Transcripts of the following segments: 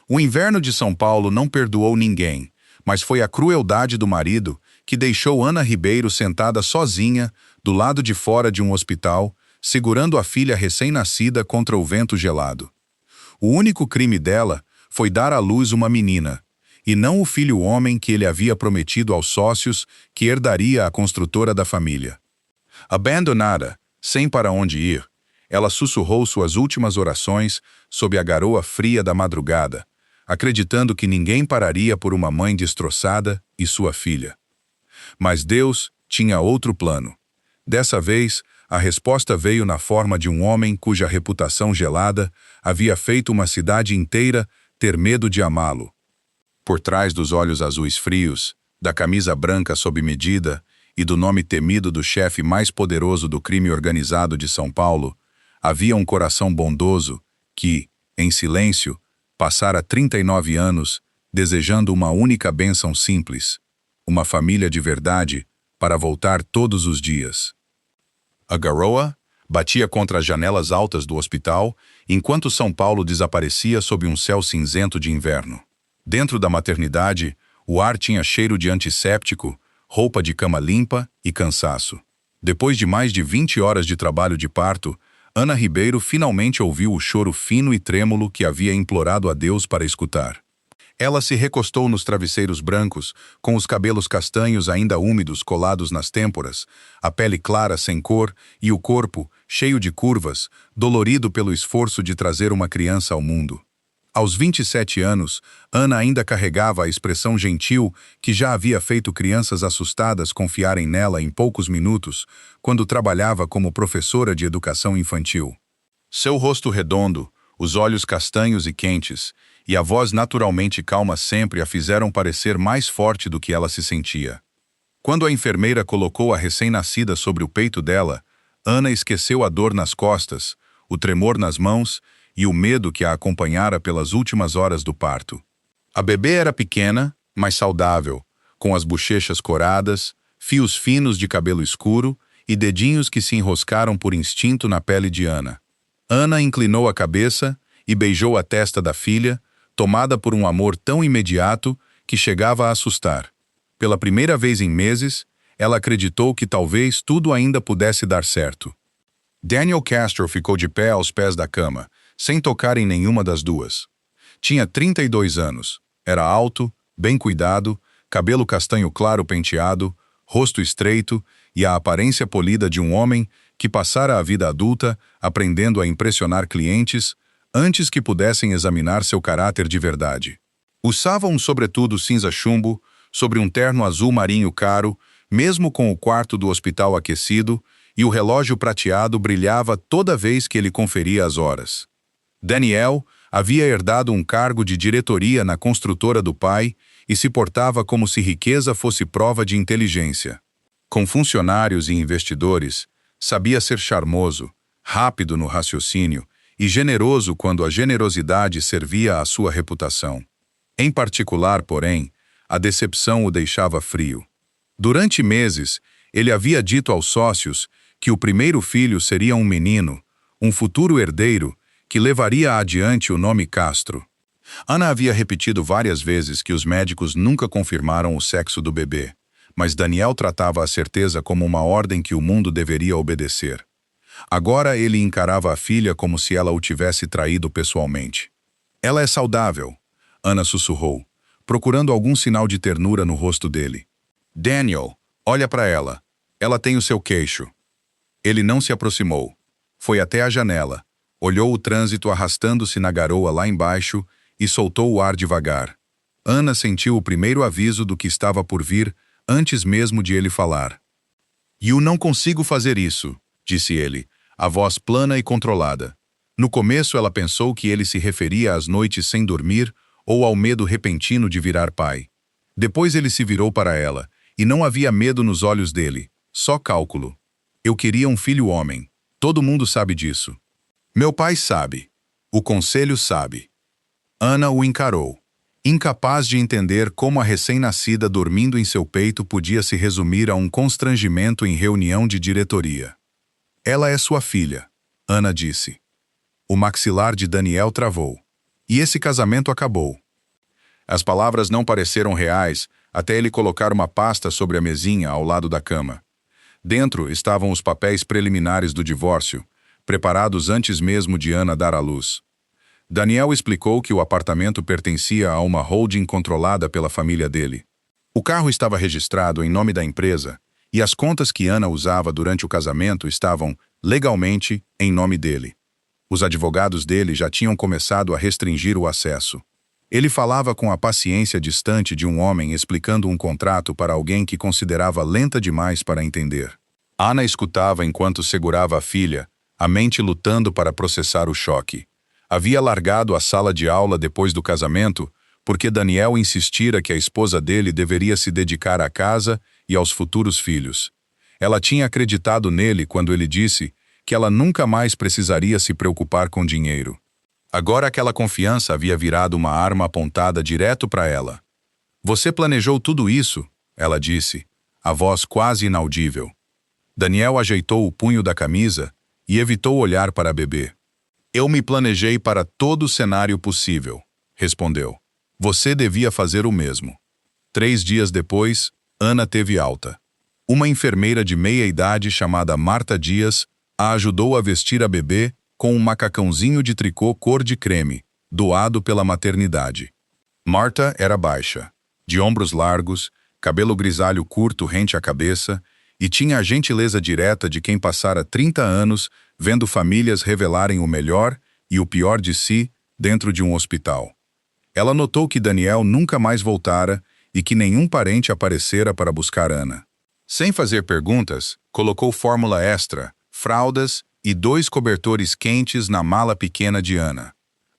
O inverno de São Paulo não perdoou ninguém, mas foi a crueldade do marido que deixou Ana Ribeiro sentada sozinha, do lado de fora de um hospital, segurando a filha recém-nascida contra o vento gelado. O único crime dela foi dar à luz uma menina, e não o filho homem que ele havia prometido aos sócios que herdaria a construtora da família. Abandonada, sem para onde ir, ela sussurrou suas últimas orações sob a garoa fria da madrugada, acreditando que ninguém pararia por uma mãe destroçada e sua filha. Mas Deus tinha outro plano. Dessa vez, a resposta veio na forma de um homem cuja reputação gelada havia feito uma cidade inteira ter medo de amá-lo. Por trás dos olhos azuis frios, da camisa branca sob medida e do nome temido do chefe mais poderoso do crime organizado de São Paulo, havia um coração bondoso que, em silêncio, passara 39 anos desejando uma única bênção simples, uma família de verdade para voltar todos os dias. A garoa batia contra as janelas altas do hospital enquanto São Paulo desaparecia sob um céu cinzento de inverno. Dentro da maternidade, o ar tinha cheiro de antisséptico, roupa de cama limpa e cansaço. Depois de mais de 20 horas de trabalho de parto, Ana Ribeiro finalmente ouviu o choro fino e trêmulo que havia implorado a Deus para escutar. Ela se recostou nos travesseiros brancos, com os cabelos castanhos ainda úmidos colados nas têmporas, a pele clara sem cor e o corpo, cheio de curvas, dolorido pelo esforço de trazer uma criança ao mundo. Aos 27 anos, Ana ainda carregava a expressão gentil que já havia feito crianças assustadas confiarem nela em poucos minutos, quando trabalhava como professora de educação infantil. Seu rosto redondo, os olhos castanhos e quentes, e a voz naturalmente calma sempre a fizeram parecer mais forte do que ela se sentia. Quando a enfermeira colocou a recém-nascida sobre o peito dela, Ana esqueceu a dor nas costas, o tremor nas mãos e o medo que a acompanhara pelas últimas horas do parto. A bebê era pequena, mas saudável, com as bochechas coradas, fios finos de cabelo escuro e dedinhos que se enroscaram por instinto na pele de Ana. Ana inclinou a cabeça e beijou a testa da filha, tomada por um amor tão imediato que chegava a assustar. Pela primeira vez em meses, ela acreditou que talvez tudo ainda pudesse dar certo. Daniel Castro ficou de pé aos pés da cama, sem tocar em nenhuma das duas. Tinha 32 anos, era alto, bem cuidado, cabelo castanho claro penteado, rosto estreito e a aparência polida de um homem que passara a vida adulta aprendendo a impressionar clientes antes que pudessem examinar seu caráter de verdade. Usava um sobretudo cinza chumbo, sobre um terno azul marinho caro, mesmo com o quarto do hospital aquecido, e o relógio prateado brilhava toda vez que ele conferia as horas. Daniel havia herdado um cargo de diretoria na construtora do pai e se portava como se riqueza fosse prova de inteligência. Com funcionários e investidores, sabia ser charmoso, rápido no raciocínio e generoso quando a generosidade servia à sua reputação. Em particular, porém, a decepção o deixava frio. Durante meses, ele havia dito aos sócios que o primeiro filho seria um menino, um futuro herdeiro, que levaria adiante o nome Castro. Ana havia repetido várias vezes que os médicos nunca confirmaram o sexo do bebê, mas Daniel tratava a certeza como uma ordem que o mundo deveria obedecer. Agora ele encarava a filha como se ela o tivesse traído pessoalmente. Ela é saudável, Ana sussurrou, procurando algum sinal de ternura no rosto dele. Daniel, olha para ela. Ela tem o seu queixo. Ele não se aproximou. Foi até a janela. Olhou o trânsito arrastando-se na garoa lá embaixo e soltou o ar devagar. Ana sentiu o primeiro aviso do que estava por vir antes mesmo de ele falar. Eu não consigo fazer isso, disse ele, a voz plana e controlada. No começo ela pensou que ele se referia às noites sem dormir ou ao medo repentino de virar pai. Depois ele se virou para ela, e não havia medo nos olhos dele, só cálculo. Eu queria um filho homem. Todo mundo sabe disso. Meu pai sabe. O conselho sabe. Ana o encarou, incapaz de entender como a recém-nascida dormindo em seu peito podia se resumir a um constrangimento em reunião de diretoria. Ela é sua filha, Ana disse. O maxilar de Daniel travou. E esse casamento acabou. As palavras não pareceram reais até ele colocar uma pasta sobre a mesinha ao lado da cama. Dentro estavam os papéis preliminares do divórcio, preparados antes mesmo de Ana dar à luz. Daniel explicou que o apartamento pertencia a uma holding controlada pela família dele. O carro estava registrado em nome da empresa e as contas que Ana usava durante o casamento estavam, legalmente, em nome dele. Os advogados dele já tinham começado a restringir o acesso. Ele falava com a paciência distante de um homem explicando um contrato para alguém que considerava lenta demais para entender. Ana escutava enquanto segurava a filha, a mente lutando para processar o choque. Havia largado a sala de aula depois do casamento porque Daniel insistira que a esposa dele deveria se dedicar à casa e aos futuros filhos. Ela tinha acreditado nele quando ele disse que ela nunca mais precisaria se preocupar com dinheiro. Agora aquela confiança havia virado uma arma apontada direto para ela. "Você planejou tudo isso?" ela disse, a voz quase inaudível. Daniel ajeitou o punho da camisa e evitou olhar para a bebê. "Eu me planejei para todo o cenário possível", respondeu. "Você devia fazer o mesmo." 3 dias depois, Ana teve alta. Uma enfermeira de meia-idade chamada Marta Dias a ajudou a vestir a bebê com um macacãozinho de tricô cor de creme, doado pela maternidade. Marta era baixa, de ombros largos, cabelo grisalho curto rente à cabeça, e tinha a gentileza direta de quem passara 30 anos vendo famílias revelarem o melhor e o pior de si dentro de um hospital. Ela notou que Daniel nunca mais voltara e que nenhum parente aparecera para buscar Ana. Sem fazer perguntas, colocou fórmula extra, fraldas e 2 cobertores quentes na mala pequena de Ana.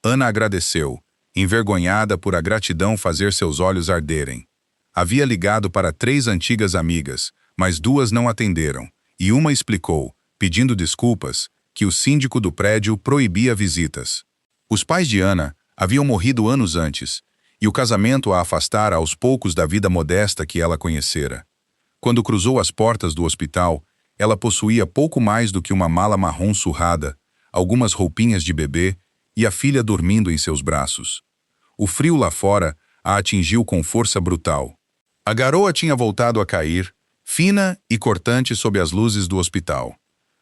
Ana agradeceu, envergonhada por a gratidão fazer seus olhos arderem. Havia ligado para 3 antigas amigas, mas 2 não atenderam, e uma explicou, pedindo desculpas, que o síndico do prédio proibia visitas. Os pais de Ana haviam morrido anos antes, e o casamento a afastara aos poucos da vida modesta que ela conhecera. Quando cruzou as portas do hospital, ela possuía pouco mais do que uma mala marrom surrada, algumas roupinhas de bebê e a filha dormindo em seus braços. O frio lá fora a atingiu com força brutal. A garoa tinha voltado a cair, fina e cortante sob as luzes do hospital.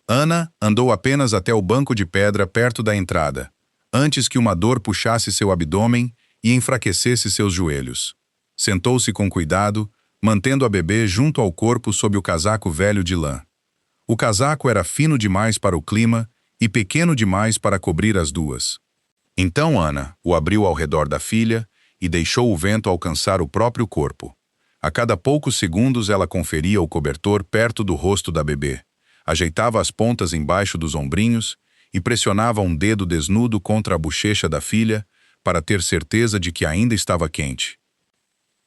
Ana andou apenas até o banco de pedra perto da entrada, antes que uma dor puxasse seu abdômen e enfraquecesse seus joelhos. Sentou-se com cuidado, mantendo a bebê junto ao corpo sob o casaco velho de lã. O casaco era fino demais para o clima e pequeno demais para cobrir as 2. Então Ana o abriu ao redor da filha e deixou o vento alcançar o próprio corpo. A cada poucos segundos ela conferia o cobertor perto do rosto da bebê, ajeitava as pontas embaixo dos ombrinhos e pressionava um dedo desnudo contra a bochecha da filha para ter certeza de que ainda estava quente.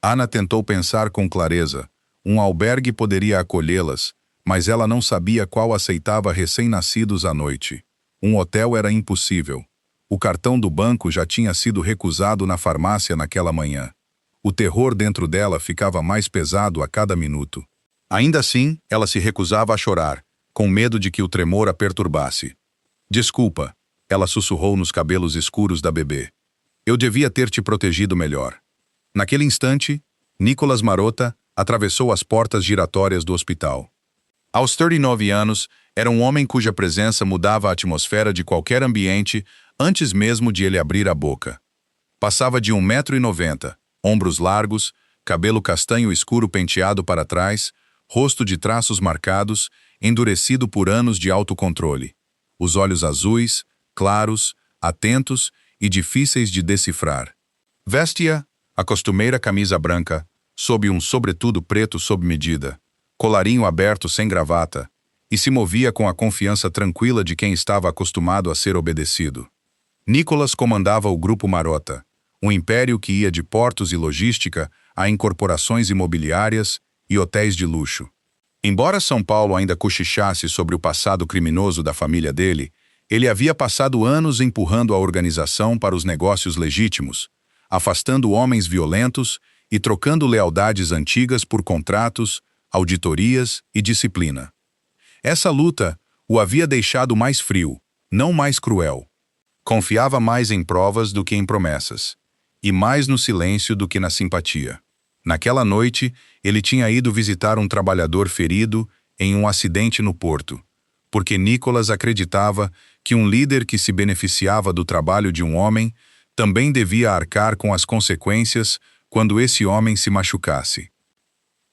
Ana tentou pensar com clareza. Um albergue poderia acolhê-las, mas ela não sabia qual aceitava recém-nascidos à noite. Um hotel era impossível. O cartão do banco já tinha sido recusado na farmácia naquela manhã. O terror dentro dela ficava mais pesado a cada minuto. Ainda assim, ela se recusava a chorar, com medo de que o tremor a perturbasse. "Desculpa", ela sussurrou nos cabelos escuros da bebê. "Eu devia ter te protegido melhor." Naquele instante, Nicolas Marota atravessou as portas giratórias do hospital. Aos 39 anos, era um homem cuja presença mudava a atmosfera de qualquer ambiente antes mesmo de ele abrir a boca. Passava de 1,90 m, ombros largos, cabelo castanho escuro penteado para trás, rosto de traços marcados, endurecido por anos de autocontrole. Os olhos azuis, claros, atentos e difíceis de decifrar. Vestia a costumeira camisa branca, sob um sobretudo preto sob medida, colarinho aberto sem gravata, e se movia com a confiança tranquila de quem estava acostumado a ser obedecido. Nicolas comandava o Grupo Marota, um império que ia de portos e logística a incorporações imobiliárias e hotéis de luxo. Embora São Paulo ainda cochichasse sobre o passado criminoso da família dele, ele havia passado anos empurrando a organização para os negócios legítimos, afastando homens violentos e trocando lealdades antigas por contratos, auditorias e disciplina. Essa luta o havia deixado mais frio, não mais cruel. Confiava mais em provas do que em promessas, e mais no silêncio do que na simpatia. Naquela noite, ele tinha ido visitar um trabalhador ferido em um acidente no porto, porque Nicholas acreditava que um líder que se beneficiava do trabalho de um homem também devia arcar com as consequências quando esse homem se machucasse.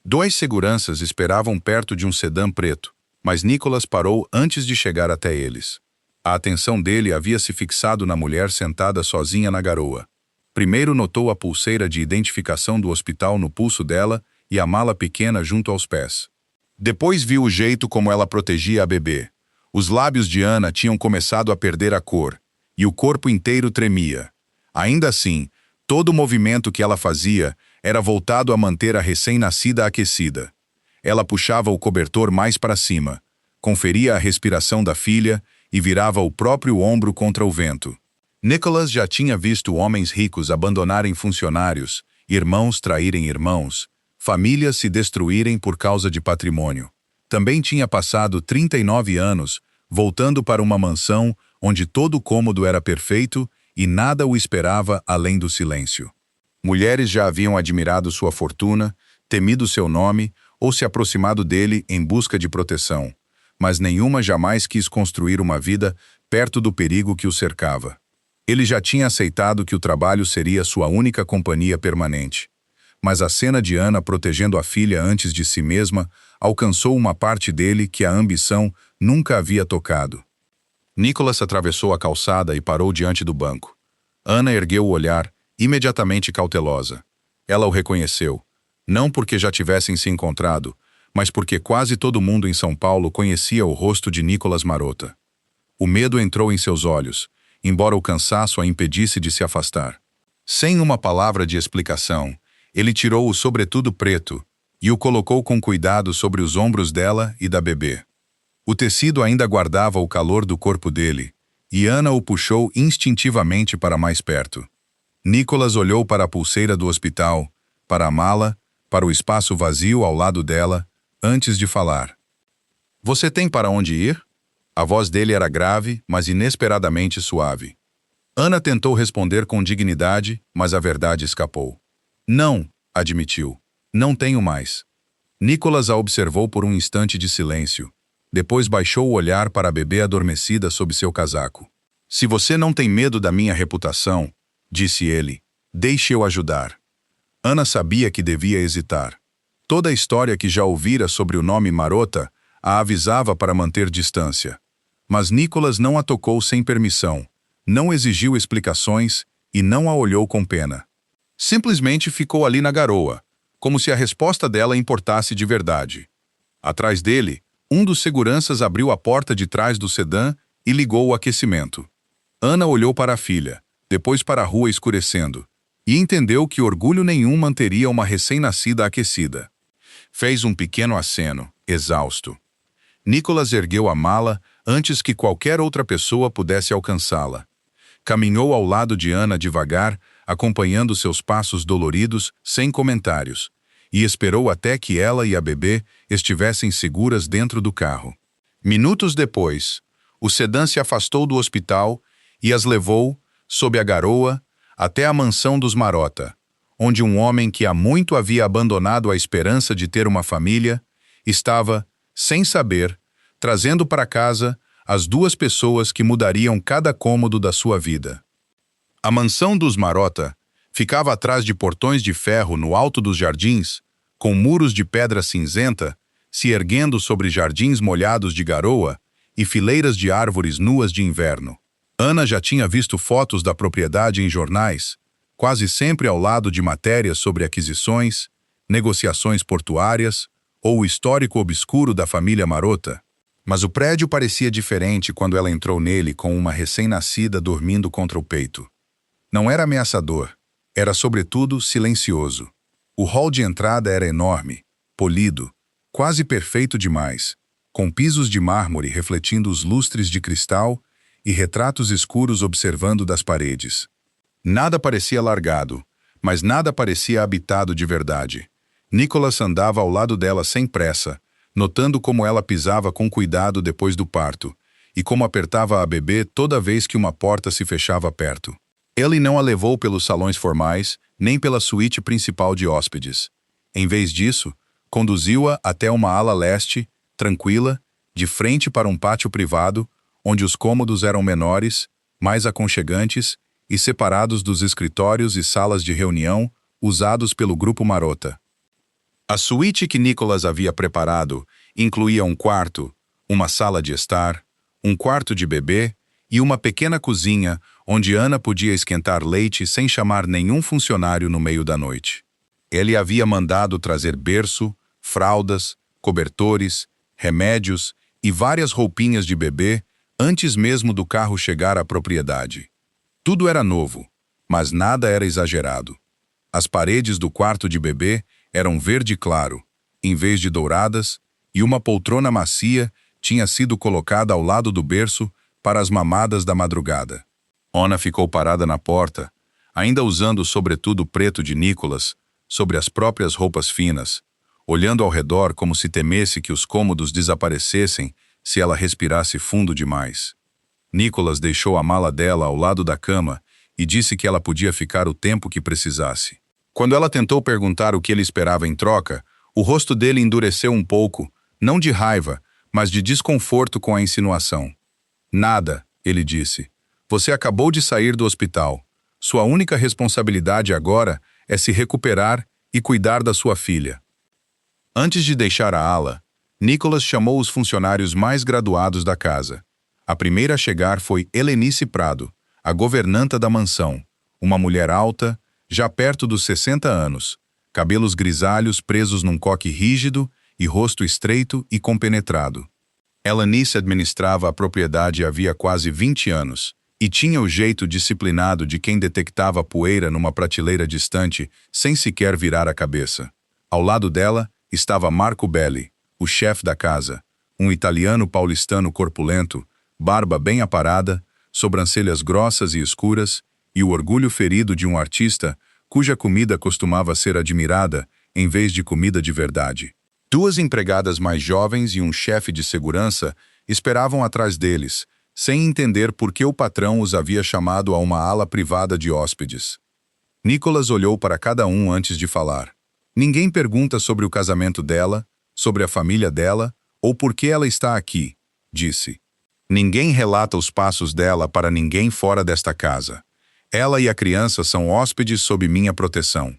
2 seguranças esperavam perto de um sedã preto, mas Nicholas parou antes de chegar até eles. A atenção dele havia se fixado na mulher sentada sozinha na garoa. Primeiro notou a pulseira de identificação do hospital no pulso dela e a mala pequena junto aos pés. Depois viu o jeito como ela protegia a bebê. Os lábios de Anna tinham começado a perder a cor, e o corpo inteiro tremia. Ainda assim, todo o movimento que ela fazia era voltado a manter a recém-nascida aquecida. Ela puxava o cobertor mais para cima, conferia a respiração da filha e virava o próprio ombro contra o vento. Nicholas já tinha visto homens ricos abandonarem funcionários, irmãos traírem irmãos, famílias se destruírem por causa de patrimônio. Também tinha passado 39 anos, voltando para uma mansão onde todo o cômodo era perfeito e nada o esperava além do silêncio. Mulheres já haviam admirado sua fortuna, temido seu nome ou se aproximado dele em busca de proteção, mas nenhuma jamais quis construir uma vida perto do perigo que o cercava. Ele já tinha aceitado que o trabalho seria sua única companhia permanente. Mas a cena de Anna protegendo a filha antes de si mesma alcançou uma parte dele que a ambição nunca havia tocado. Nicholas atravessou a calçada e parou diante do banco. Anna ergueu o olhar, imediatamente cautelosa. Ela o reconheceu, não porque já tivessem se encontrado, mas porque quase todo mundo em São Paulo conhecia o rosto de Nicholas Marotta. O medo entrou em seus olhos, embora o cansaço a impedisse de se afastar. Sem uma palavra de explicação, ele tirou o sobretudo preto e o colocou com cuidado sobre os ombros dela e da bebê. O tecido ainda guardava o calor do corpo dele, e Anna o puxou instintivamente para mais perto. Nicholas olhou para a pulseira do hospital, para a mala, para o espaço vazio ao lado dela, antes de falar. "Você tem para onde ir?" A voz dele era grave, mas inesperadamente suave. Anna tentou responder com dignidade, mas a verdade escapou. "Não", admitiu. "Não tenho mais." Nicholas a observou por um instante de silêncio. Depois baixou o olhar para a bebê adormecida sob seu casaco. "Se você não tem medo da minha reputação", disse ele, "deixe eu ajudar." Anna sabia que devia hesitar. Toda a história que já ouvira sobre o nome Marotta a avisava para manter distância. Mas Nicholas não a tocou sem permissão, não exigiu explicações e não a olhou com pena. Simplesmente ficou ali na garoa, como se a resposta dela importasse de verdade. Atrás dele, um dos seguranças abriu a porta de trás do sedã e ligou o aquecimento. Anna olhou para a filha, depois para a rua escurecendo, e entendeu que orgulho nenhum manteria uma recém-nascida aquecida. Fez um pequeno aceno, exausto. Nicholas ergueu a mala antes que qualquer outra pessoa pudesse alcançá-la. Caminhou ao lado de Anna devagar, acompanhando seus passos doloridos, sem comentários, e esperou até que ela e a bebê estivessem seguras dentro do carro. Minutos depois, o sedã se afastou do hospital e as levou, sob a garoa, até a mansão dos Marotta, onde um homem que há muito havia abandonado a esperança de ter uma família, estava, sem saber, trazendo para casa as 2 pessoas que mudariam cada cômodo da sua vida. A mansão dos Marotta ficava atrás de portões de ferro no alto dos jardins, com muros de pedra cinzenta, se erguendo sobre jardins molhados de garoa e fileiras de árvores nuas de inverno. Anna já tinha visto fotos da propriedade em jornais, quase sempre ao lado de matérias sobre aquisições, negociações portuárias ou o histórico obscuro da família Marotta. Mas o prédio parecia diferente quando ela entrou nele com uma recém-nascida dormindo contra o peito. Não era ameaçador, era sobretudo silencioso. O hall de entrada era enorme, polido, quase perfeito demais, com pisos de mármore refletindo os lustres de cristal e retratos escuros observando das paredes. Nada parecia largado, mas nada parecia habitado de verdade. Nicholas andava ao lado dela sem pressa, notando como ela pisava com cuidado depois do parto, e como apertava a bebê toda vez que uma porta se fechava perto. Ele não a levou pelos salões formais, nem pela suíte principal de hóspedes. Em vez disso, conduziu-a até uma ala leste, tranquila, de frente para um pátio privado, onde os cômodos eram menores, mais aconchegantes e separados dos escritórios e salas de reunião usados pelo grupo Marota. A suíte que Nicholas havia preparado incluía um quarto, uma sala de estar, um quarto de bebê e uma pequena cozinha onde Ana podia esquentar leite sem chamar nenhum funcionário no meio da noite. Ele havia mandado trazer berço, fraldas, cobertores, remédios e várias roupinhas de bebê antes mesmo do carro chegar à propriedade. Tudo era novo, mas nada era exagerado. As paredes do quarto de bebê eram verde claro, em vez de douradas, e uma poltrona macia tinha sido colocada ao lado do berço para as mamadas da madrugada. Ona ficou parada na porta, ainda usando o sobretudo preto de Nicholas, sobre as próprias roupas finas, olhando ao redor como se temesse que os cômodos desaparecessem se ela respirasse fundo demais. Nicholas deixou a mala dela ao lado da cama e disse que ela podia ficar o tempo que precisasse. Quando ela tentou perguntar o que ele esperava em troca, o rosto dele endureceu um pouco, não de raiva, mas de desconforto com a insinuação. Nada, ele disse. Você acabou de sair do hospital. Sua única responsabilidade agora é se recuperar e cuidar da sua filha. Antes de deixar a ala, Nicholas chamou os funcionários mais graduados da casa. A primeira a chegar foi Helenice Prado, a governanta da mansão, uma mulher alta, já perto dos 60 anos, cabelos grisalhos presos num coque rígido e rosto estreito e compenetrado. Helenice administrava a propriedade havia quase 20 anos e tinha o jeito disciplinado de quem detectava poeira numa prateleira distante sem sequer virar a cabeça. Ao lado dela estava Marco Belli, o chefe da casa, um italiano paulistano corpulento, barba bem aparada, sobrancelhas grossas e escuras, e o orgulho ferido de um artista cuja comida costumava ser admirada em vez de comida de verdade. Duas empregadas mais jovens e um chefe de segurança esperavam atrás deles, sem entender por que o patrão os havia chamado a uma ala privada de hóspedes. Nicholas olhou para cada um antes de falar. Ninguém pergunta sobre o casamento dela, sobre a família dela ou por que ela está aqui, disse. Ninguém relata os passos dela para ninguém fora desta casa. Ela e a criança são hóspedes sob minha proteção.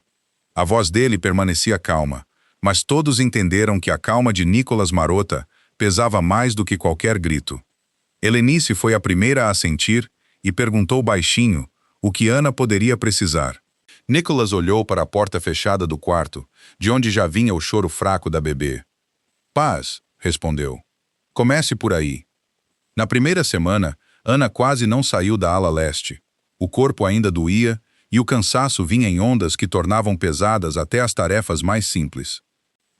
A voz dele permanecia calma, mas todos entenderam que a calma de Nicholas Marota pesava mais do que qualquer grito. Helenice foi a primeira a sentir e perguntou baixinho o que Ana poderia precisar. Nicholas olhou para a porta fechada do quarto, de onde já vinha o choro fraco da bebê. Paz, respondeu. Comece por aí. Na primeira semana, Ana quase não saiu da ala leste. O corpo ainda doía e o cansaço vinha em ondas que tornavam pesadas até as tarefas mais simples.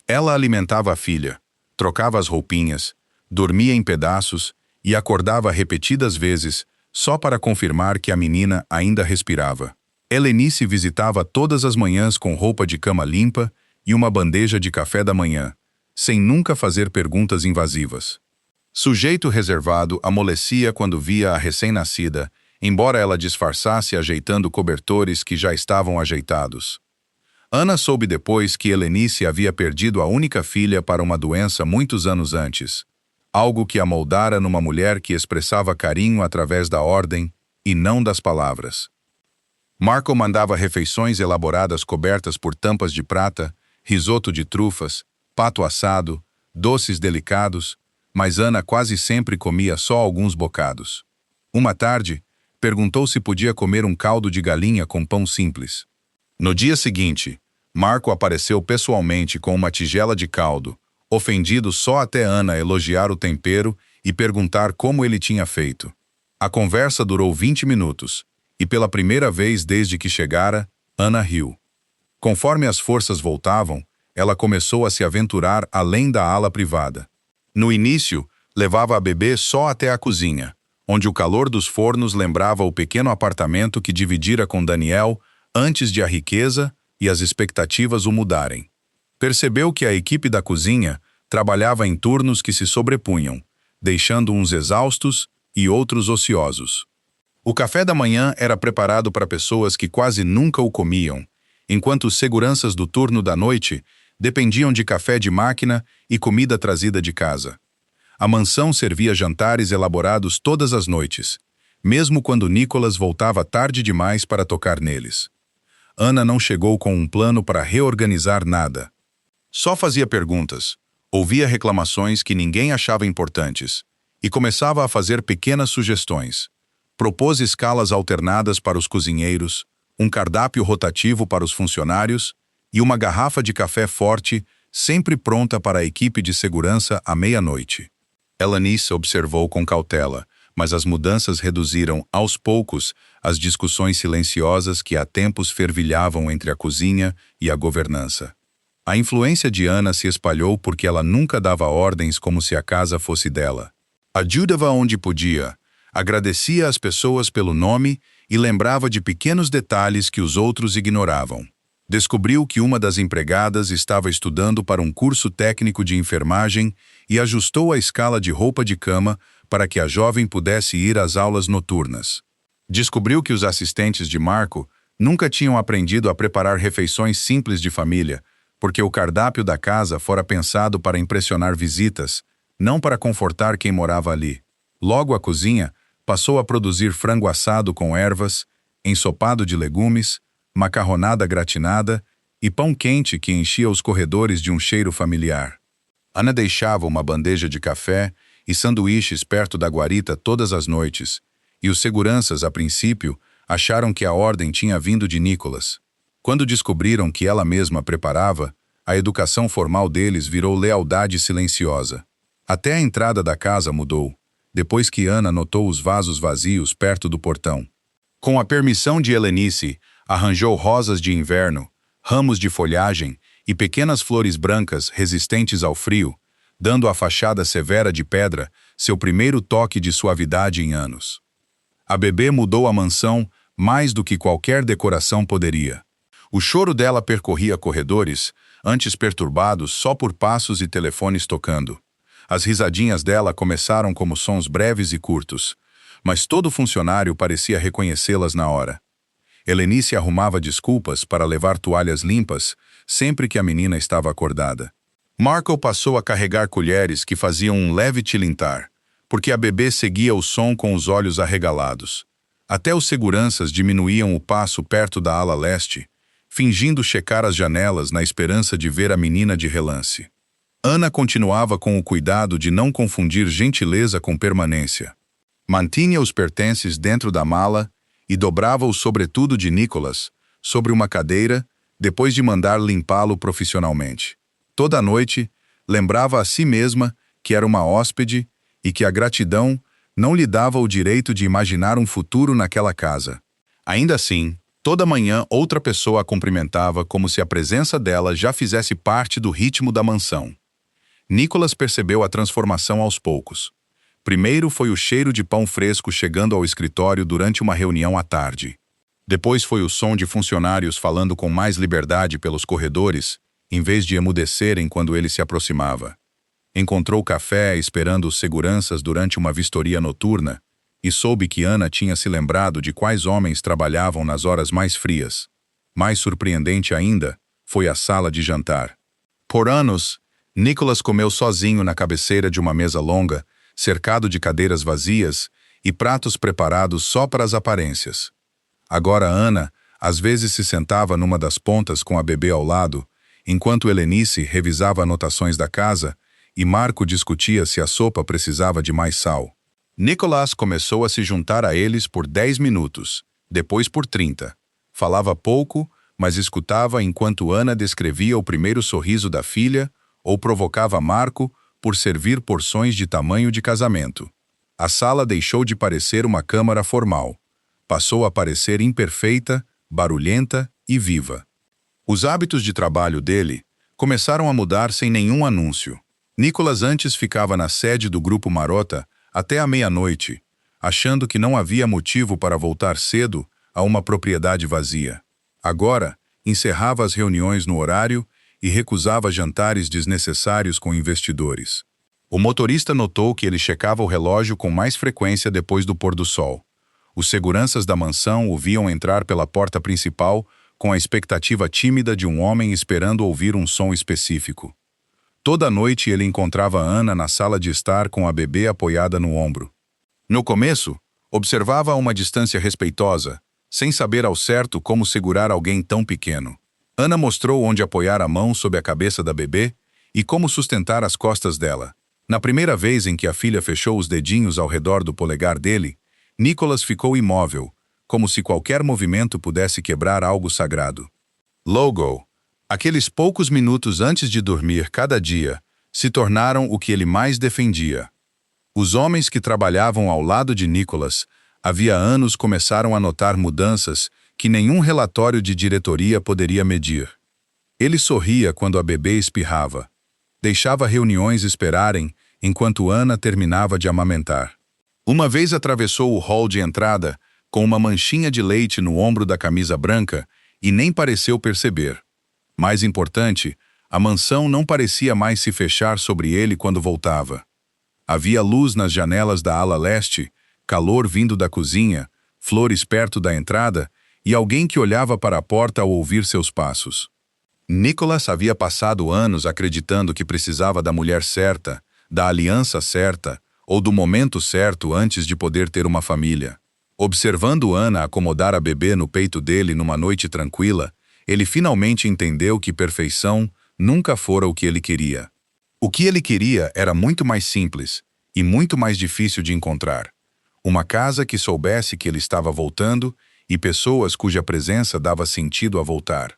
Ela alimentava a filha, trocava as roupinhas, dormia em pedaços e acordava repetidas vezes só para confirmar que a menina ainda respirava. Helenice visitava todas as manhãs com roupa de cama limpa e uma bandeja de café da manhã, sem nunca fazer perguntas invasivas. Sujeito reservado amolecia quando via a recém-nascida, embora ela disfarçasse ajeitando cobertores que já estavam ajeitados. Ana soube depois que Helenice havia perdido a única filha para uma doença muitos anos antes, algo que a moldara numa mulher que expressava carinho através da ordem e não das palavras. Marco mandava refeições elaboradas cobertas por tampas de prata, risoto de trufas, pato assado, doces delicados, mas Ana quase sempre comia só alguns bocados. Uma tarde, perguntou se podia comer um caldo de galinha com pão simples. No dia seguinte, Marco apareceu pessoalmente com uma tigela de caldo, ofendido só até Ana elogiar o tempero e perguntar como ele tinha feito. A conversa durou 20 minutos, e pela primeira vez desde que chegara, Ana riu. Conforme as forças voltavam, ela começou a se aventurar além da ala privada. No início, levava a bebê só até a cozinha, onde o calor dos fornos lembrava o pequeno apartamento que dividira com Daniel antes de a riqueza e as expectativas o mudarem. Percebeu que a equipe da cozinha trabalhava em turnos que se sobrepunham, deixando uns exaustos e outros ociosos. O café da manhã era preparado para pessoas que quase nunca o comiam, enquanto os seguranças do turno da noite dependiam de café de máquina e comida trazida de casa. A mansão servia jantares elaborados todas as noites, mesmo quando Nicholas voltava tarde demais para tocar neles. Anna não chegou com um plano para reorganizar nada. Só fazia perguntas, ouvia reclamações que ninguém achava importantes e começava a fazer pequenas sugestões. Propôs escalas alternadas para os cozinheiros, um cardápio rotativo para os funcionários e uma garrafa de café forte, sempre pronta para a equipe de segurança à meia-noite. Elanice observou com cautela, mas as mudanças reduziram, aos poucos, as discussões silenciosas que há tempos fervilhavam entre a cozinha e a governança. A influência de Anna se espalhou porque ela nunca dava ordens como se a casa fosse dela. Ajudava onde podia, agradecia às pessoas pelo nome e lembrava de pequenos detalhes que os outros ignoravam. Descobriu que uma das empregadas estava estudando para um curso técnico de enfermagem e ajustou a escala de roupa de cama para que a jovem pudesse ir às aulas noturnas. Descobriu que os assistentes de Marco nunca tinham aprendido a preparar refeições simples de família, porque o cardápio da casa fora pensado para impressionar visitas, não para confortar quem morava ali. Logo a cozinha passou a produzir frango assado com ervas, ensopado de legumes, macarronada gratinada e pão quente que enchia os corredores de um cheiro familiar. Anna deixava uma bandeja de café e sanduíches perto da guarita todas as noites, e os seguranças, a princípio, acharam que a ordem tinha vindo de Nicholas. Quando descobriram que ela mesma preparava, a educação formal deles virou lealdade silenciosa. Até a entrada da casa mudou, depois que Anna notou os vasos vazios perto do portão. Com a permissão de Elenice, arranjou rosas de inverno, ramos de folhagem e pequenas flores brancas resistentes ao frio, dando à fachada severa de pedra seu primeiro toque de suavidade em anos. A bebê mudou a mansão mais do que qualquer decoração poderia. O choro dela percorria corredores, antes perturbados só por passos e telefones tocando. As risadinhas dela começaram como sons breves e curtos, mas todo funcionário parecia reconhecê-las na hora. Elenice arrumava desculpas para levar toalhas limpas sempre que a menina estava acordada. Marco passou a carregar colheres que faziam um leve tilintar, porque a bebê seguia o som com os olhos arregalados. Até os seguranças diminuíam o passo perto da ala leste, fingindo checar as janelas na esperança de ver a menina de relance. Anna continuava com o cuidado de não confundir gentileza com permanência. Mantinha os pertences dentro da mala e dobrava o sobretudo de Nicholas sobre uma cadeira depois de mandar limpá-lo profissionalmente. Toda noite, lembrava a si mesma que era uma hóspede e que a gratidão não lhe dava o direito de imaginar um futuro naquela casa. Ainda assim, toda manhã outra pessoa a cumprimentava como se a presença dela já fizesse parte do ritmo da mansão. Nicholas percebeu a transformação aos poucos. Primeiro foi o cheiro de pão fresco chegando ao escritório durante uma reunião à tarde. Depois foi o som de funcionários falando com mais liberdade pelos corredores, em vez de emudecerem quando ele se aproximava. Encontrou café esperando os seguranças durante uma vistoria noturna e soube que Anna tinha se lembrado de quais homens trabalhavam nas horas mais frias. Mais surpreendente ainda foi a sala de jantar. Por anos, Nicholas comeu sozinho na cabeceira de uma mesa longa, cercado de cadeiras vazias e pratos preparados só para as aparências. Agora Anna, às vezes, se sentava numa das pontas com a bebê ao lado, enquanto Elenice revisava anotações da casa e Marco discutia se a sopa precisava de mais sal. Nicholas começou a se juntar a eles por 10 minutos, depois por 30. Falava pouco, mas escutava enquanto Anna descrevia o primeiro sorriso da filha ou provocava Marco por servir porções de tamanho de casamento. A sala deixou de parecer uma câmara formal. Passou a parecer imperfeita, barulhenta e viva. Os hábitos de trabalho dele começaram a mudar sem nenhum anúncio. Nicholas antes ficava na sede do Grupo Marota até a meia-noite, achando que não havia motivo para voltar cedo a uma propriedade vazia. Agora, encerrava as reuniões no horário e recusava jantares desnecessários com investidores. O motorista notou que ele checava o relógio com mais frequência depois do pôr do sol. Os seguranças da mansão o viam entrar pela porta principal com a expectativa tímida de um homem esperando ouvir um som específico. Toda noite ele encontrava Ana na sala de estar com a bebê apoiada no ombro. No começo, observava a uma distância respeitosa, sem saber ao certo como segurar alguém tão pequeno. Ana mostrou onde apoiar a mão sob a cabeça da bebê e como sustentar as costas dela. Na primeira vez em que a filha fechou os dedinhos ao redor do polegar dele, Nicholas ficou imóvel, como se qualquer movimento pudesse quebrar algo sagrado. Logo, aqueles poucos minutos antes de dormir cada dia, se tornaram o que ele mais defendia. Os homens que trabalhavam ao lado de Nicholas havia anos começaram a notar mudanças que nenhum relatório de diretoria poderia medir. Ele sorria quando a bebê espirrava. Deixava reuniões esperarem enquanto Ana terminava de amamentar. Uma vez atravessou o hall de entrada com uma manchinha de leite no ombro da camisa branca e nem pareceu perceber. Mais importante, a mansão não parecia mais se fechar sobre ele quando voltava. Havia luz nas janelas da ala leste, calor vindo da cozinha, flores perto da entrada e alguém que olhava para a porta ao ouvir seus passos. Nicholas havia passado anos acreditando que precisava da mulher certa, da aliança certa ou do momento certo antes de poder ter uma família. Observando Ana acomodar a bebê no peito dele numa noite tranquila, ele finalmente entendeu que perfeição nunca fora o que ele queria. O que ele queria era muito mais simples e muito mais difícil de encontrar. Uma casa que soubesse que ele estava voltando e pessoas cuja presença dava sentido a voltar.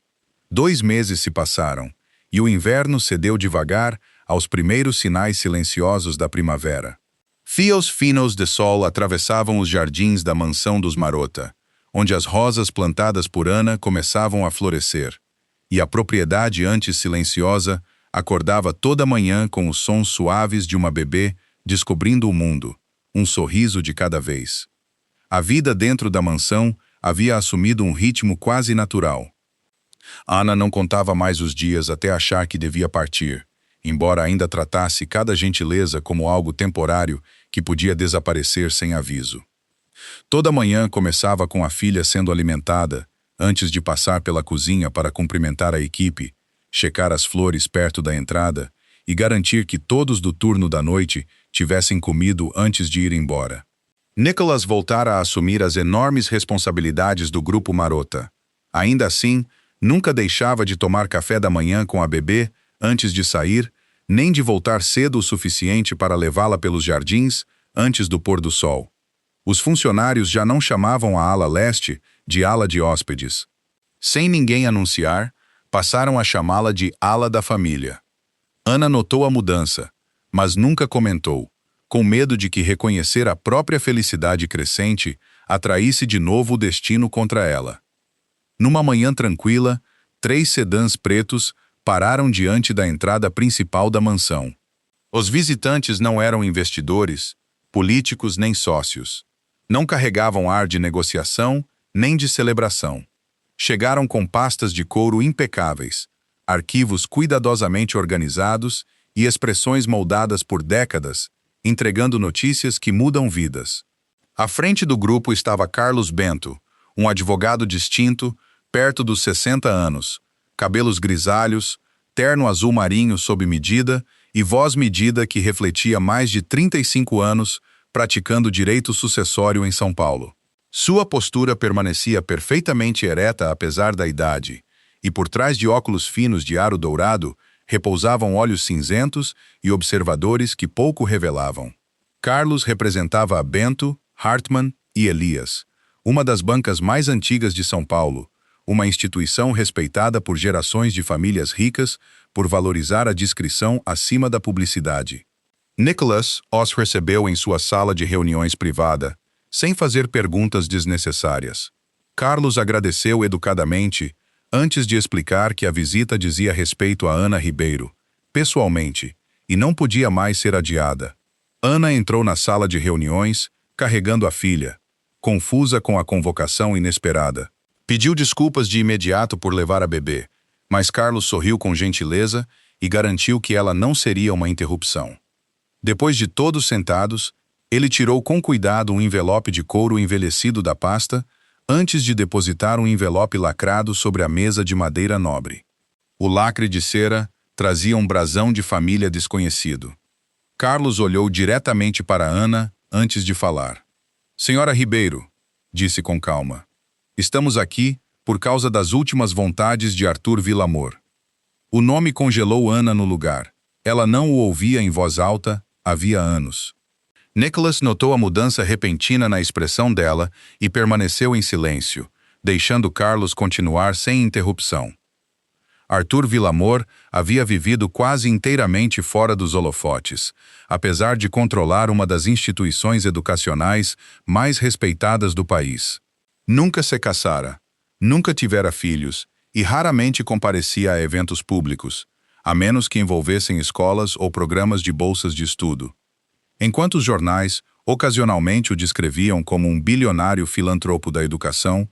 2 meses se passaram, e o inverno cedeu devagar aos primeiros sinais silenciosos da primavera. Fios finos de sol atravessavam os jardins da mansão dos Marota, onde as rosas plantadas por Ana começavam a florescer, e a propriedade antes silenciosa acordava toda manhã com os sons suaves de uma bebê descobrindo o mundo, um sorriso de cada vez. A vida dentro da mansão havia assumido um ritmo quase natural. Ana não contava mais os dias até achar que devia partir, embora ainda tratasse cada gentileza como algo temporário que podia desaparecer sem aviso. Toda manhã começava com a filha sendo alimentada, antes de passar pela cozinha para cumprimentar a equipe, checar as flores perto da entrada e garantir que todos do turno da noite tivessem comido antes de ir embora. Nicholas voltara a assumir as enormes responsabilidades do grupo Marota. Ainda assim, nunca deixava de tomar café da manhã com a bebê antes de sair, nem de voltar cedo o suficiente para levá-la pelos jardins antes do pôr do sol. Os funcionários já não chamavam a ala leste de ala de hóspedes. Sem ninguém anunciar, passaram a chamá-la de ala da família. Ana notou a mudança, mas nunca comentou, com medo de que reconhecer a própria felicidade crescente atraísse de novo o destino contra ela. Numa manhã tranquila, 3 sedãs pretos pararam diante da entrada principal da mansão. Os visitantes não eram investidores, políticos nem sócios. Não carregavam ar de negociação nem de celebração. Chegaram com pastas de couro impecáveis, arquivos cuidadosamente organizados e expressões moldadas por décadas, entregando notícias que mudam vidas. À frente do grupo estava Carlos Bento, um advogado distinto, perto dos 60 anos, cabelos grisalhos, terno azul marinho sob medida e voz medida que refletia mais de 35 anos praticando direito sucessório em São Paulo. Sua postura permanecia perfeitamente ereta apesar da idade, e por trás de óculos finos de aro dourado repousavam olhos cinzentos e observadores que pouco revelavam. Carlos representava a Bento, Hartmann e Elias, uma das bancas mais antigas de São Paulo, uma instituição respeitada por gerações de famílias ricas por valorizar a discrição acima da publicidade. Nicholas os recebeu em sua sala de reuniões privada, sem fazer perguntas desnecessárias. Carlos agradeceu educadamente, antes de explicar que a visita dizia respeito a Ana Ribeiro, pessoalmente, e não podia mais ser adiada. Ana entrou na sala de reuniões, carregando a filha, confusa com a convocação inesperada. Pediu desculpas de imediato por levar a bebê, mas Carlos sorriu com gentileza e garantiu que ela não seria uma interrupção. Depois de todos sentados, ele tirou com cuidado um envelope de couro envelhecido da pasta, antes de depositar um envelope lacrado sobre a mesa de madeira nobre. O lacre de cera trazia um brasão de família desconhecido. Carlos olhou diretamente para Ana antes de falar. Senhora Ribeiro, disse com calma, estamos aqui por causa das últimas vontades de Arthur Villamor. O nome congelou Ana no lugar. Ela não o ouvia em voz alta havia anos. Nicholas notou a mudança repentina na expressão dela e permaneceu em silêncio, deixando Carlos continuar sem interrupção. Arthur Villamor havia vivido quase inteiramente fora dos holofotes, apesar de controlar uma das instituições educacionais mais respeitadas do país. Nunca se casara, nunca tivera filhos e raramente comparecia a eventos públicos, a menos que envolvessem escolas ou programas de bolsas de estudo. Enquanto os jornais ocasionalmente o descreviam como um bilionário filantropo da educação,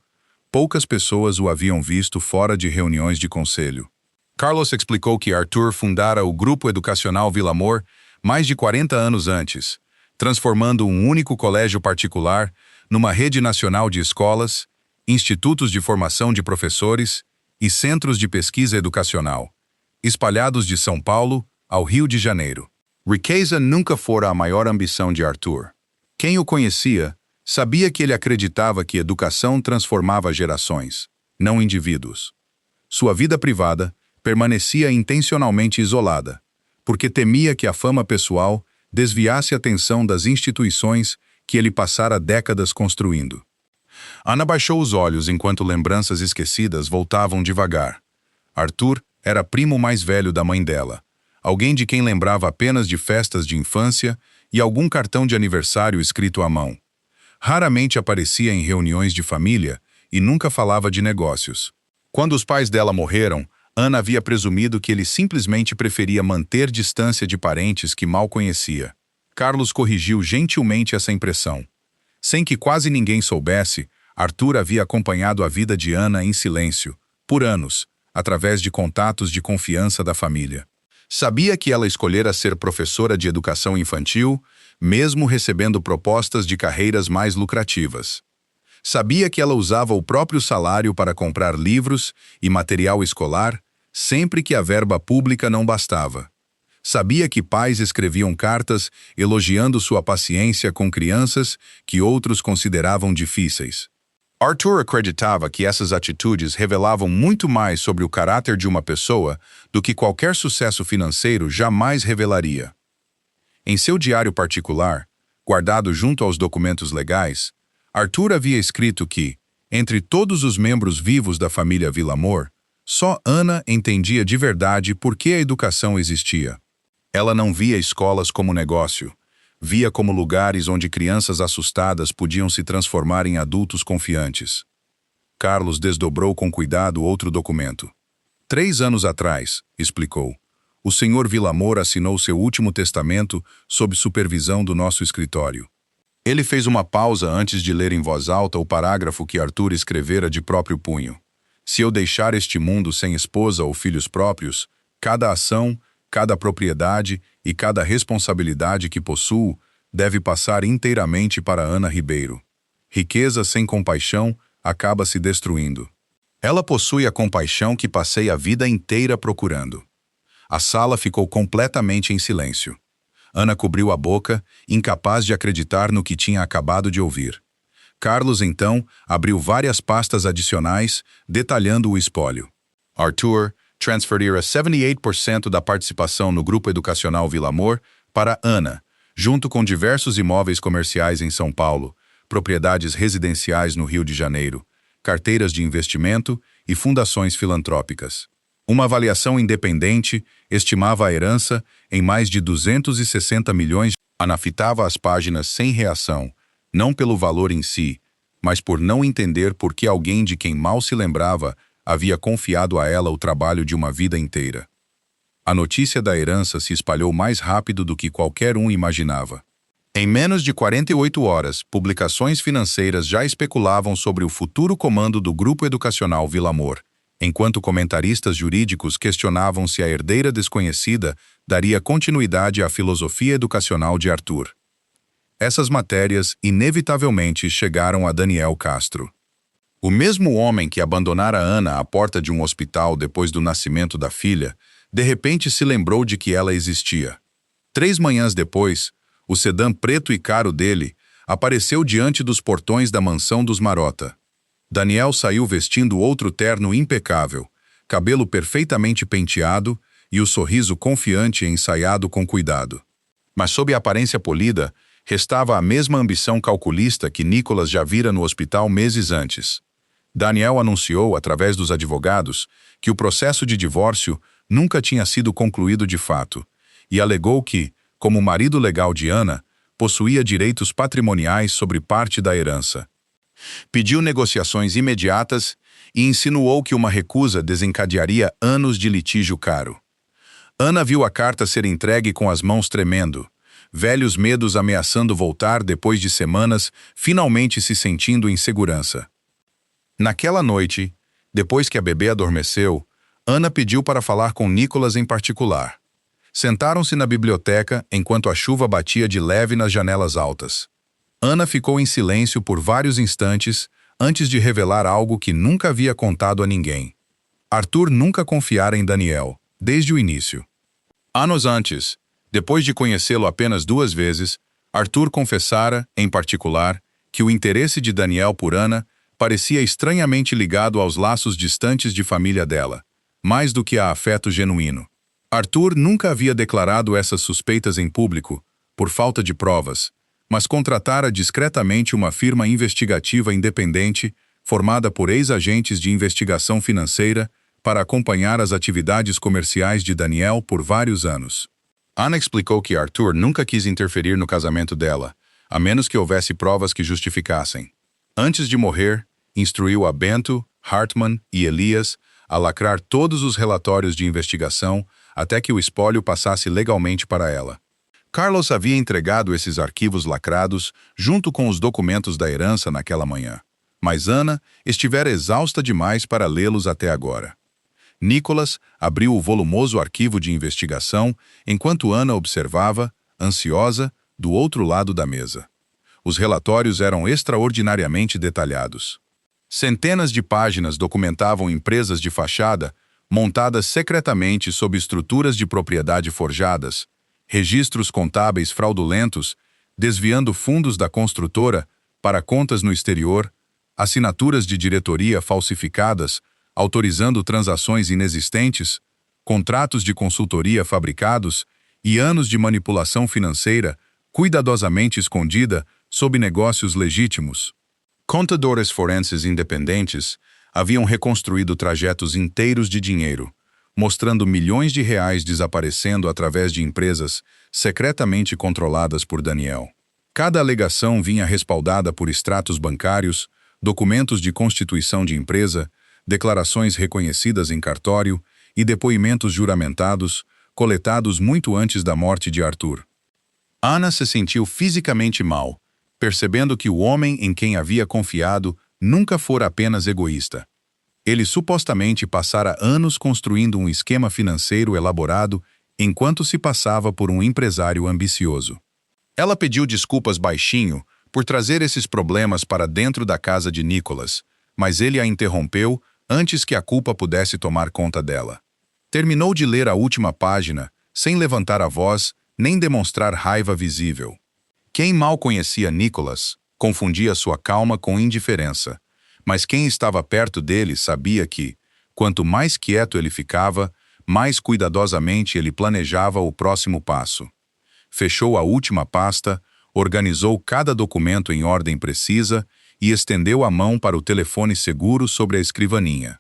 poucas pessoas o haviam visto fora de reuniões de conselho. Carlos explicou que Arthur fundara o Grupo Educacional Villamor mais de 40 anos antes, transformando um único colégio particular numa rede nacional de escolas, institutos de formação de professores e centros de pesquisa educacional, espalhados de São Paulo ao Rio de Janeiro. Riqueza nunca fora a maior ambição de Arthur. Quem o conhecia sabia que ele acreditava que educação transformava gerações, não indivíduos. Sua vida privada permanecia intencionalmente isolada, porque temia que a fama pessoal desviasse a atenção das instituições que ele passara décadas construindo. Ana baixou os olhos enquanto lembranças esquecidas voltavam devagar. Arthur era primo mais velho da mãe dela, alguém de quem lembrava apenas de festas de infância e algum cartão de aniversário escrito à mão. Raramente aparecia em reuniões de família e nunca falava de negócios. Quando os pais dela morreram, Ana havia presumido que ele simplesmente preferia manter distância de parentes que mal conhecia. Carlos corrigiu gentilmente essa impressão. Sem que quase ninguém soubesse, Arthur havia acompanhado a vida de Ana em silêncio, por anos, através de contatos de confiança da família. Sabia que ela escolhera ser professora de educação infantil, mesmo recebendo propostas de carreiras mais lucrativas. Sabia que ela usava o próprio salário para comprar livros e material escolar, sempre que a verba pública não bastava. Sabia que pais escreviam cartas elogiando sua paciência com crianças que outros consideravam difíceis. Arthur acreditava que essas atitudes revelavam muito mais sobre o caráter de uma pessoa do que qualquer sucesso financeiro jamais revelaria. Em seu diário particular, guardado junto aos documentos legais, Arthur havia escrito que, entre todos os membros vivos da família Villamor, só Ana entendia de verdade por que a educação existia. Ela não via escolas como negócio, via como lugares onde crianças assustadas podiam se transformar em adultos confiantes. Carlos desdobrou com cuidado outro documento. 3 anos atrás, explicou, o Sr. Villamor assinou seu último testamento sob supervisão do nosso escritório. Ele fez uma pausa antes de ler em voz alta o parágrafo que Arthur escrevera de próprio punho. Se eu deixar este mundo sem esposa ou filhos próprios, cada ação, cada propriedade e cada responsabilidade que possuo deve passar inteiramente para Ana Ribeiro. Riqueza sem compaixão acaba se destruindo. Ela possui a compaixão que passei a vida inteira procurando. A sala ficou completamente em silêncio. Ana cobriu a boca, incapaz de acreditar no que tinha acabado de ouvir. Carlos, então, abriu várias pastas adicionais, detalhando o espólio. Arthur transferira 78% da participação no Grupo Educacional Villamor para Ana, junto com diversos imóveis comerciais em São Paulo, propriedades residenciais no Rio de Janeiro, carteiras de investimento e fundações filantrópicas. Uma avaliação independente estimava a herança em mais de 260 milhões. Ana fitava as páginas sem reação, não pelo valor em si, mas por não entender por que alguém de quem mal se lembrava havia confiado a ela o trabalho de uma vida inteira. A notícia da herança se espalhou mais rápido do que qualquer um imaginava. Em menos de 48 horas, publicações financeiras já especulavam sobre o futuro comando do Grupo Educacional Villamor, enquanto comentaristas jurídicos questionavam se a herdeira desconhecida daria continuidade à filosofia educacional de Arthur. Essas matérias, inevitavelmente, chegaram a Daniel Castro. O mesmo homem que abandonara Ana à porta de um hospital depois do nascimento da filha, de repente se lembrou de que ela existia. 3 manhãs depois, o sedã preto e caro dele apareceu diante dos portões da mansão dos Marota. Daniel saiu vestindo outro terno impecável, cabelo perfeitamente penteado e o sorriso confiante e ensaiado com cuidado. Mas sob a aparência polida, restava a mesma ambição calculista que Nicholas já vira no hospital meses antes. Daniel anunciou, através dos advogados, que o processo de divórcio nunca tinha sido concluído de fato, e alegou que, como marido legal de Ana, possuía direitos patrimoniais sobre parte da herança. Pediu negociações imediatas e insinuou que uma recusa desencadearia anos de litígio caro. Ana viu a carta ser entregue com as mãos tremendo, velhos medos ameaçando voltar depois de semanas, finalmente se sentindo em segurança. Naquela noite, depois que a bebê adormeceu, Ana pediu para falar com Nicholas em particular. Sentaram-se na biblioteca enquanto a chuva batia de leve nas janelas altas. Ana ficou em silêncio por vários instantes antes de revelar algo que nunca havia contado a ninguém. Arthur nunca confiara em Daniel, desde o início. Anos antes, depois de conhecê-lo apenas 2 vezes, Arthur confessara, em particular, que o interesse de Daniel por Ana parecia estranhamente ligado aos laços distantes de família dela, mais do que a afeto genuíno. Arthur nunca havia declarado essas suspeitas em público, por falta de provas, mas contratara discretamente uma firma investigativa independente, formada por ex-agentes de investigação financeira, para acompanhar as atividades comerciais de Daniel por vários anos. Ana explicou que Arthur nunca quis interferir no casamento dela, a menos que houvesse provas que justificassem. Antes de morrer, instruiu a Bento, Hartman e Elias a lacrar todos os relatórios de investigação até que o espólio passasse legalmente para ela. Carlos havia entregado esses arquivos lacrados junto com os documentos da herança naquela manhã, mas Ana estivera exausta demais para lê-los até agora. Nicholas abriu o volumoso arquivo de investigação enquanto Ana observava, ansiosa, do outro lado da mesa. Os relatórios eram extraordinariamente detalhados. Centenas de páginas documentavam empresas de fachada montadas secretamente sob estruturas de propriedade forjadas, registros contábeis fraudulentos, desviando fundos da construtora para contas no exterior, assinaturas de diretoria falsificadas, autorizando transações inexistentes, contratos de consultoria fabricados e anos de manipulação financeira cuidadosamente escondida sob negócios legítimos. Contadores forenses independentes haviam reconstruído trajetos inteiros de dinheiro, mostrando milhões de reais desaparecendo através de empresas secretamente controladas por Daniel. Cada alegação vinha respaldada por extratos bancários, documentos de constituição de empresa, declarações reconhecidas em cartório e depoimentos juramentados, coletados muito antes da morte de Arthur. Ana se sentiu fisicamente mal, percebendo que o homem em quem havia confiado nunca fora apenas egoísta. Ele supostamente passara anos construindo um esquema financeiro elaborado enquanto se passava por um empresário ambicioso. Ela pediu desculpas baixinho por trazer esses problemas para dentro da casa de Nicholas, mas ele a interrompeu antes que a culpa pudesse tomar conta dela. Terminou de ler a última página, sem levantar a voz nem demonstrar raiva visível. Quem mal conhecia Nicholas confundia sua calma com indiferença, mas quem estava perto dele sabia que, quanto mais quieto ele ficava, mais cuidadosamente ele planejava o próximo passo. Fechou a última pasta, organizou cada documento em ordem precisa e estendeu a mão para o telefone seguro sobre a escrivaninha.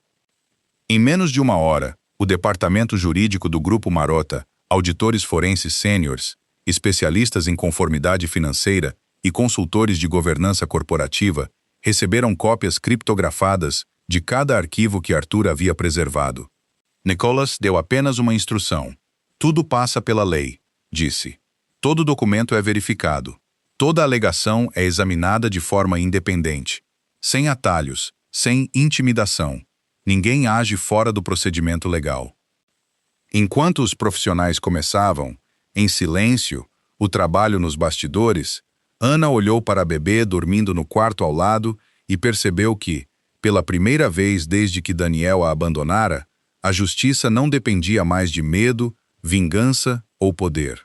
Em menos de 1 hora, o departamento jurídico do Grupo Marota, auditores forenses sêniores, especialistas em conformidade financeira e consultores de governança corporativa receberam cópias criptografadas de cada arquivo que Arthur havia preservado. Nicholas deu apenas uma instrução. Tudo passa pela lei, disse. Todo documento é verificado. Toda alegação é examinada de forma independente. Sem atalhos, sem intimidação. Ninguém age fora do procedimento legal. Enquanto os profissionais começavam, em silêncio, o trabalho nos bastidores, Ana olhou para a bebê dormindo no quarto ao lado e percebeu que, pela primeira vez desde que Daniel a abandonara, a justiça não dependia mais de medo, vingança ou poder.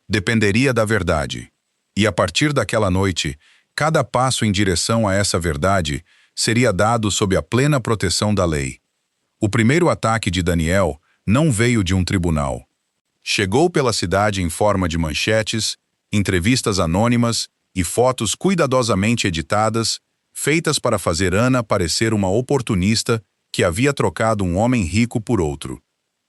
Dependeria da verdade. E a partir daquela noite, cada passo em direção a essa verdade seria dado sob a plena proteção da lei. O primeiro ataque de Daniel não veio de um tribunal. Chegou pela cidade em forma de manchetes, entrevistas anônimas e fotos cuidadosamente editadas, feitas para fazer Ana parecer uma oportunista que havia trocado um homem rico por outro.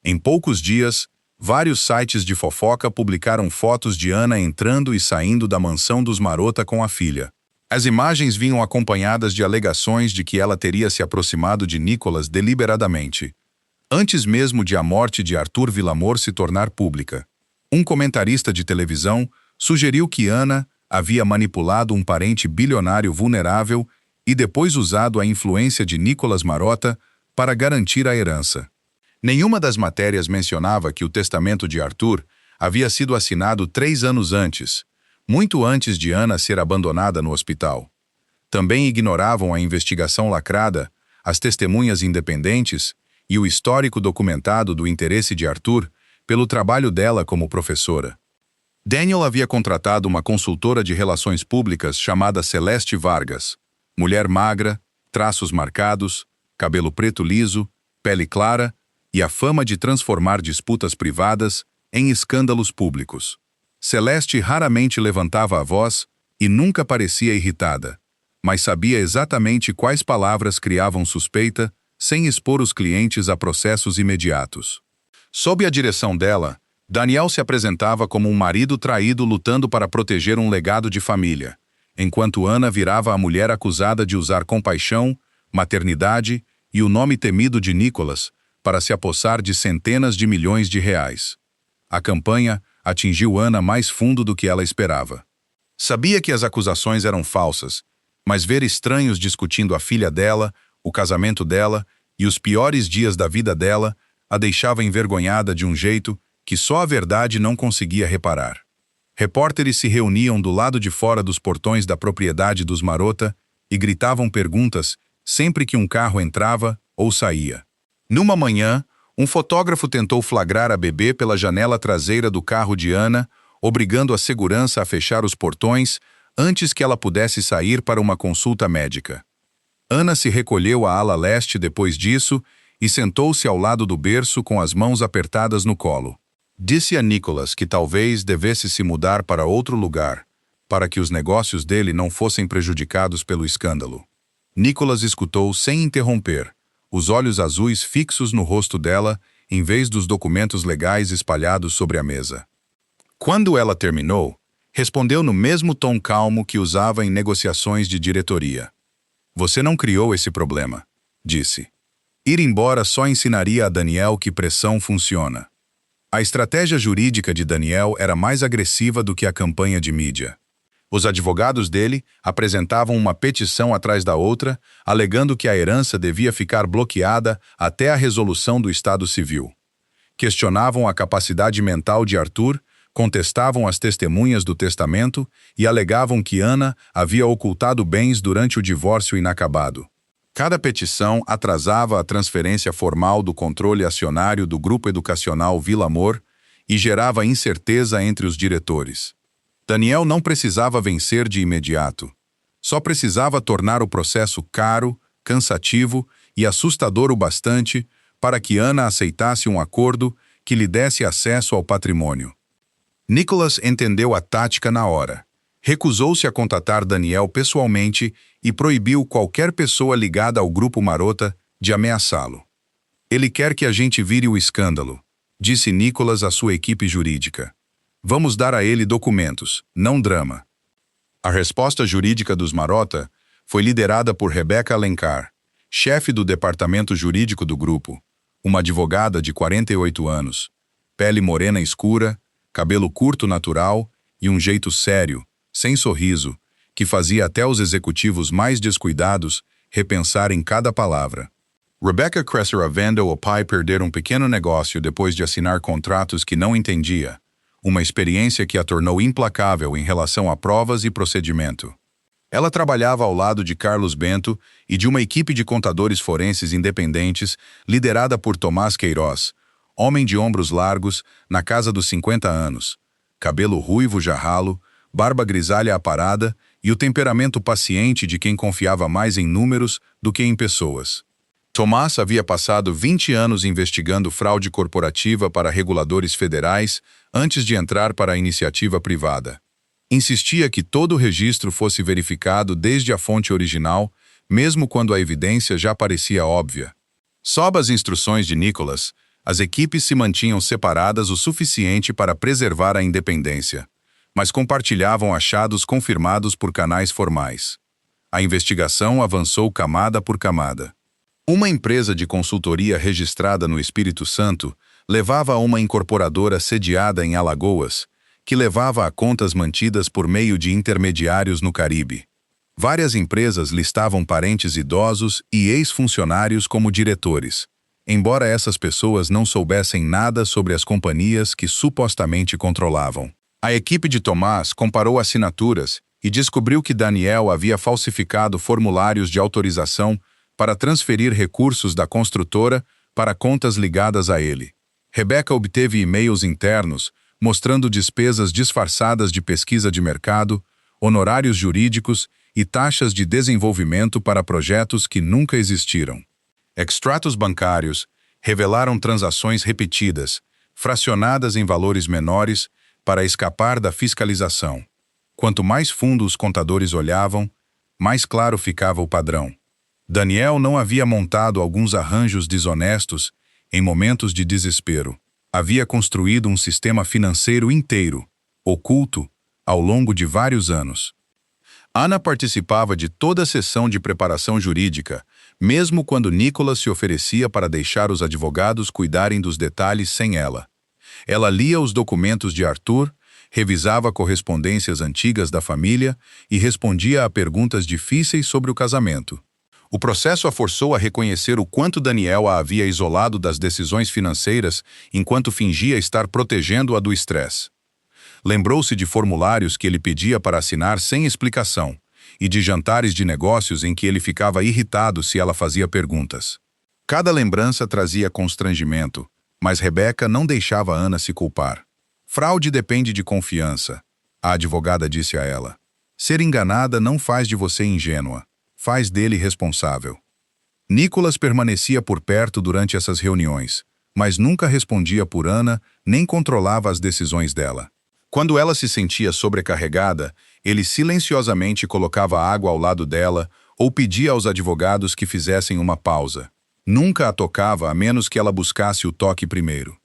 Em poucos dias, vários sites de fofoca publicaram fotos de Ana entrando e saindo da mansão dos Marota com a filha. As imagens vinham acompanhadas de alegações de que ela teria se aproximado de Nicolas deliberadamente, antes mesmo de a morte de Arthur Villamor se tornar pública. Um comentarista de televisão sugeriu que Ana havia manipulado um parente bilionário vulnerável e depois usado a influência de Nicolas Marota para garantir a herança. Nenhuma das matérias mencionava que o testamento de Arthur havia sido assinado 3 anos antes, muito antes de Ana ser abandonada no hospital. Também ignoravam a investigação lacrada, as testemunhas independentes e o histórico documentado do interesse de Arthur pelo trabalho dela como professora. Daniel havia contratado uma consultora de relações públicas chamada Celeste Vargas, mulher magra, traços marcados, cabelo preto liso, pele clara e a fama de transformar disputas privadas em escândalos públicos. Celeste raramente levantava a voz e nunca parecia irritada, mas sabia exatamente quais palavras criavam suspeita sem expor os clientes a processos imediatos. Sob a direção dela, Daniel se apresentava como um marido traído lutando para proteger um legado de família, enquanto Ana virava a mulher acusada de usar compaixão, maternidade e o nome temido de Nicolas para se apossar de centenas de milhões de reais. A campanha atingiu Ana mais fundo do que ela esperava. Sabia que as acusações eram falsas, mas ver estranhos discutindo a filha dela, o casamento dela e os piores dias da vida dela a deixava envergonhada de um jeito que só a verdade não conseguia reparar. Repórteres se reuniam do lado de fora dos portões da propriedade dos Marota e gritavam perguntas sempre que um carro entrava ou saía. Numa manhã, um fotógrafo tentou flagrar a bebê pela janela traseira do carro de Ana, obrigando a segurança a fechar os portões antes que ela pudesse sair para uma consulta médica. Ana se recolheu à ala leste depois disso e sentou-se ao lado do berço com as mãos apertadas no colo. Disse a Nicolas que talvez devesse se mudar para outro lugar, para que os negócios dele não fossem prejudicados pelo escândalo. Nicolas escutou sem interromper, os olhos azuis fixos no rosto dela, em vez dos documentos legais espalhados sobre a mesa. Quando ela terminou, respondeu no mesmo tom calmo que usava em negociações de diretoria. Você não criou esse problema, disse. Ir embora só ensinaria a Daniel que pressão funciona. A estratégia jurídica de Daniel era mais agressiva do que a campanha de mídia. Os advogados dele apresentavam uma petição atrás da outra, alegando que a herança devia ficar bloqueada até a resolução do Estado Civil. Questionavam a capacidade mental de Arthur, contestavam as testemunhas do testamento e alegavam que Ana havia ocultado bens durante o divórcio inacabado. Cada petição atrasava a transferência formal do controle acionário do Grupo Educacional Villamor e gerava incerteza entre os diretores. Daniel não precisava vencer de imediato. Só precisava tornar o processo caro, cansativo e assustador o bastante para que Ana aceitasse um acordo que lhe desse acesso ao patrimônio. Nicolas entendeu a tática na hora. Recusou-se a contatar Daniel pessoalmente e proibiu qualquer pessoa ligada ao Grupo Marota de ameaçá-lo. Ele quer que a gente vire o escândalo, disse Nicolas à sua equipe jurídica. Vamos dar a ele documentos, não drama. A resposta jurídica dos Marota foi liderada por Rebeca Alencar, chefe do departamento jurídico do grupo, uma advogada de 48 anos, pele morena escura, cabelo curto natural e um jeito sério, sem sorriso, que fazia até os executivos mais descuidados repensar em cada palavra. Rebecca Cresser vendo o pai perder um pequeno negócio depois de assinar contratos que não entendia, uma experiência que a tornou implacável em relação a provas e procedimento. Ela trabalhava ao lado de Carlos Bento e de uma equipe de contadores forenses independentes liderada por Tomás Queiroz, homem de ombros largos, na casa dos 50 anos, cabelo ruivo já ralo, barba grisalha aparada e o temperamento paciente de quem confiava mais em números do que em pessoas. Tomás havia passado 20 anos investigando fraude corporativa para reguladores federais antes de entrar para a iniciativa privada. Insistia que todo o registro fosse verificado desde a fonte original, mesmo quando a evidência já parecia óbvia. Sob as instruções de Nicholas, as equipes se mantinham separadas o suficiente para preservar a independência, mas compartilhavam achados confirmados por canais formais. A investigação avançou camada por camada. Uma empresa de consultoria registrada no Espírito Santo levava a uma incorporadora sediada em Alagoas, que levava a contas mantidas por meio de intermediários no Caribe. Várias empresas listavam parentes idosos e ex-funcionários como diretores, embora essas pessoas não soubessem nada sobre as companhias que supostamente controlavam. A equipe de Tomás comparou assinaturas e descobriu que Daniel havia falsificado formulários de autorização para transferir recursos da construtora para contas ligadas a ele. Rebecca obteve e-mails internos mostrando despesas disfarçadas de pesquisa de mercado, honorários jurídicos e taxas de desenvolvimento para projetos que nunca existiram. Extratos bancários revelaram transações repetidas, fracionadas em valores menores, para escapar da fiscalização. Quanto mais fundo os contadores olhavam, mais claro ficava o padrão. Daniel não havia montado alguns arranjos desonestos em momentos de desespero. Havia construído um sistema financeiro inteiro, oculto, ao longo de vários anos. Ana participava de toda a sessão de preparação jurídica, mesmo quando Nicholas se oferecia para deixar os advogados cuidarem dos detalhes sem ela. Ela lia os documentos de Arthur, revisava correspondências antigas da família e respondia a perguntas difíceis sobre o casamento. O processo a forçou a reconhecer o quanto Daniel a havia isolado das decisões financeiras enquanto fingia estar protegendo-a do estresse. Lembrou-se de formulários que ele pedia para assinar sem explicação e de jantares de negócios em que ele ficava irritado se ela fazia perguntas. Cada lembrança trazia constrangimento, mas Rebecca não deixava Ana se culpar. Fraude depende de confiança, a advogada disse a ela. Ser enganada não faz de você ingênua. Faz dele responsável. Nicholas permanecia por perto durante essas reuniões, mas nunca respondia por Ana nem controlava as decisões dela. Quando ela se sentia sobrecarregada, ele silenciosamente colocava água ao lado dela ou pedia aos advogados que fizessem uma pausa. Nunca a tocava a menos que ela buscasse o toque primeiro.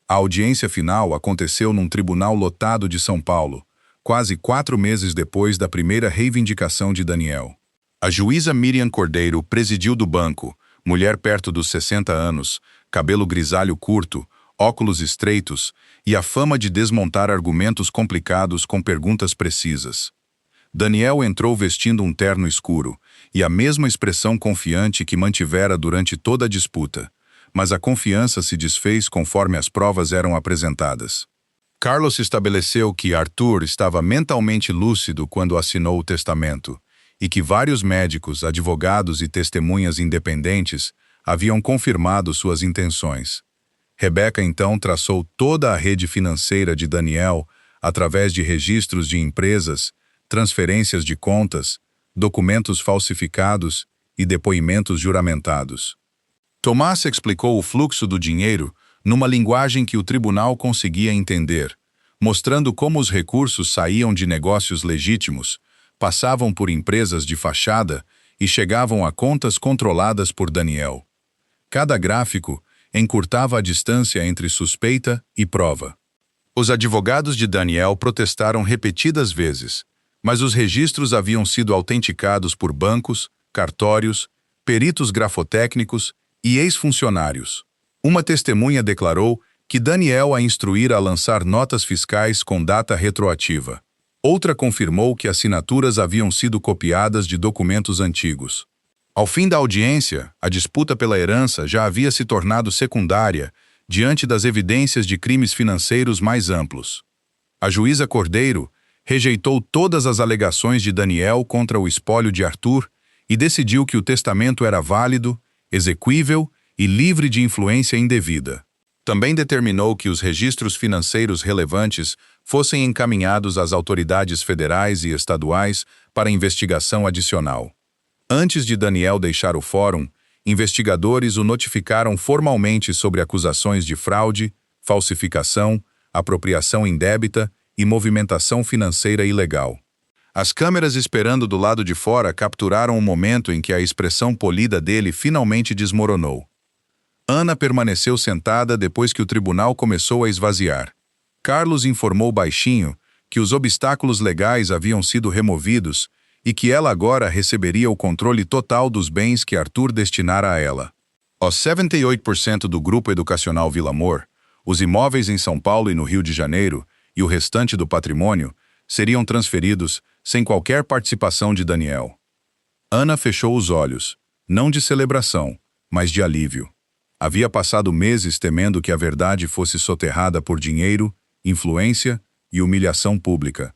A audiência final aconteceu num tribunal lotado de São Paulo, quase 4 meses depois da primeira reivindicação de Daniel. A juíza Miriam Cordeiro presidiu do banco, mulher perto dos 60 anos, cabelo grisalho curto, óculos estreitos e a fama de desmontar argumentos complicados com perguntas precisas. Daniel entrou vestindo um terno escuro e a mesma expressão confiante que mantivera durante toda a disputa, mas a confiança se desfez conforme as provas eram apresentadas. Carlos estabeleceu que Arthur estava mentalmente lúcido quando assinou o testamento, e que vários médicos, advogados e testemunhas independentes haviam confirmado suas intenções. Rebecca então traçou toda a rede financeira de Daniel através de registros de empresas, transferências de contas, documentos falsificados e depoimentos juramentados. Tomás explicou o fluxo do dinheiro numa linguagem que o tribunal conseguia entender, mostrando como os recursos saíam de negócios legítimos, passavam por empresas de fachada e chegavam a contas controladas por Daniel. Cada gráfico encurtava a distância entre suspeita e prova. Os advogados de Daniel protestaram repetidas vezes, mas os registros haviam sido autenticados por bancos, cartórios, peritos grafotécnicos e ex-funcionários. Uma testemunha declarou que Daniel a instruíra a lançar notas fiscais com data retroativa. Outra confirmou que assinaturas haviam sido copiadas de documentos antigos. Ao fim da audiência, a disputa pela herança já havia se tornado secundária diante das evidências de crimes financeiros mais amplos. A juíza Cordeiro rejeitou todas as alegações de Daniel contra o espólio de Arthur e decidiu que o testamento era válido, exequível e livre de influência indevida. Também determinou que os registros financeiros relevantes fossem encaminhados às autoridades federais e estaduais para investigação adicional. Antes de Daniel deixar o fórum, investigadores o notificaram formalmente sobre acusações de fraude, falsificação, apropriação indébita e movimentação financeira ilegal. As câmeras esperando do lado de fora capturaram o momento em que a expressão polida dele finalmente desmoronou. Ana permaneceu sentada depois que o tribunal começou a esvaziar. Carlos informou baixinho que os obstáculos legais haviam sido removidos e que ela agora receberia o controle total dos bens que Arthur destinara a ela. Aos 78% do Grupo Educacional Vila Amor, os imóveis em São Paulo e no Rio de Janeiro e o restante do patrimônio seriam transferidos sem qualquer participação de Daniel. Ana fechou os olhos, não de celebração, mas de alívio. Havia passado meses temendo que a verdade fosse soterrada por dinheiro, influência e humilhação pública.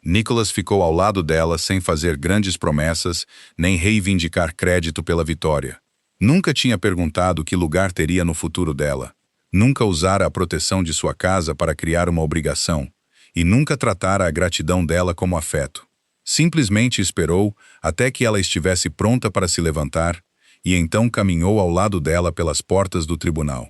Nicholas ficou ao lado dela sem fazer grandes promessas, nem reivindicar crédito pela vitória. Nunca tinha perguntado que lugar teria no futuro dela. Nunca usara a proteção de sua casa para criar uma obrigação, e nunca tratara a gratidão dela como afeto. Simplesmente esperou até que ela estivesse pronta para se levantar, e então caminhou ao lado dela pelas portas do tribunal.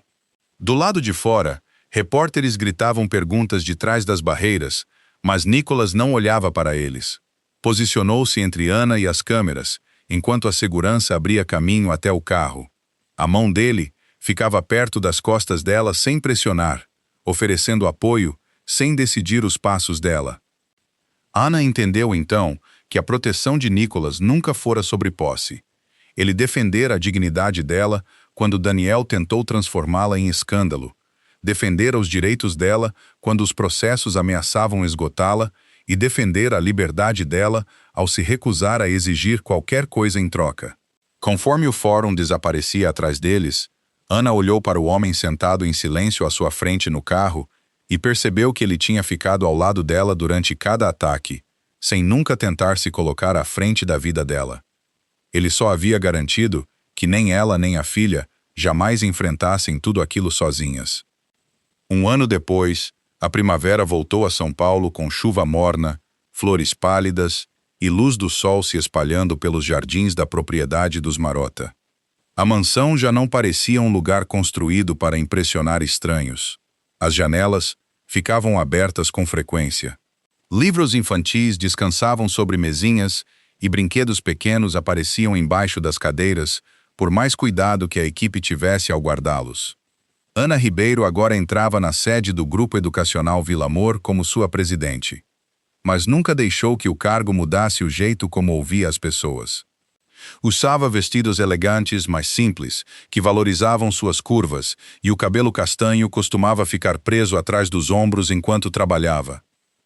Do lado de fora, repórteres gritavam perguntas de trás das barreiras, mas Nicholas não olhava para eles. Posicionou-se entre Ana e as câmeras, enquanto a segurança abria caminho até o carro. A mão dele ficava perto das costas dela sem pressionar, oferecendo apoio, sem decidir os passos dela. Ana entendeu então que a proteção de Nicholas nunca fora sobre posse. Ele defendera a dignidade dela quando Daniel tentou transformá-la em escândalo, defendera os direitos dela quando os processos ameaçavam esgotá-la e defender a liberdade dela ao se recusar a exigir qualquer coisa em troca. Conforme o fórum desaparecia atrás deles, Ana olhou para o homem sentado em silêncio à sua frente no carro e percebeu que ele tinha ficado ao lado dela durante cada ataque, sem nunca tentar se colocar à frente da vida dela. Ele só havia garantido que nem ela nem a filha jamais enfrentassem tudo aquilo sozinhas. Um ano depois, a primavera voltou a São Paulo com chuva morna, flores pálidas e luz do sol se espalhando pelos jardins da propriedade dos Marota. A mansão já não parecia um lugar construído para impressionar estranhos. As janelas ficavam abertas com frequência. Livros infantis descansavam sobre mesinhas e brinquedos pequenos apareciam embaixo das cadeiras, por mais cuidado que a equipe tivesse ao guardá-los. Ana Ribeiro agora entrava na sede do Grupo Educacional Vila Amor como sua presidente. Mas nunca deixou que o cargo mudasse o jeito como ouvia as pessoas. Usava vestidos elegantes, mas simples, que valorizavam suas curvas, e o cabelo castanho costumava ficar preso atrás dos ombros enquanto trabalhava.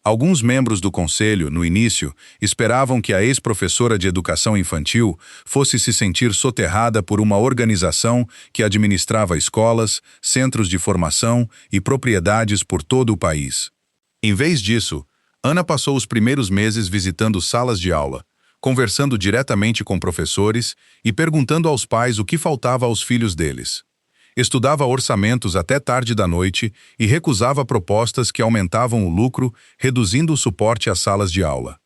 Alguns membros do conselho, no início, esperavam que a ex-professora de educação infantil fosse se sentir soterrada por uma organização que administrava escolas, centros de formação e propriedades por todo o país. Em vez disso, Ana passou os primeiros meses visitando salas de aula, conversando diretamente com professores e perguntando aos pais o que faltava aos filhos deles. Estudava orçamentos até tarde da noite e recusava propostas que aumentavam o lucro, reduzindo o suporte às salas de aula.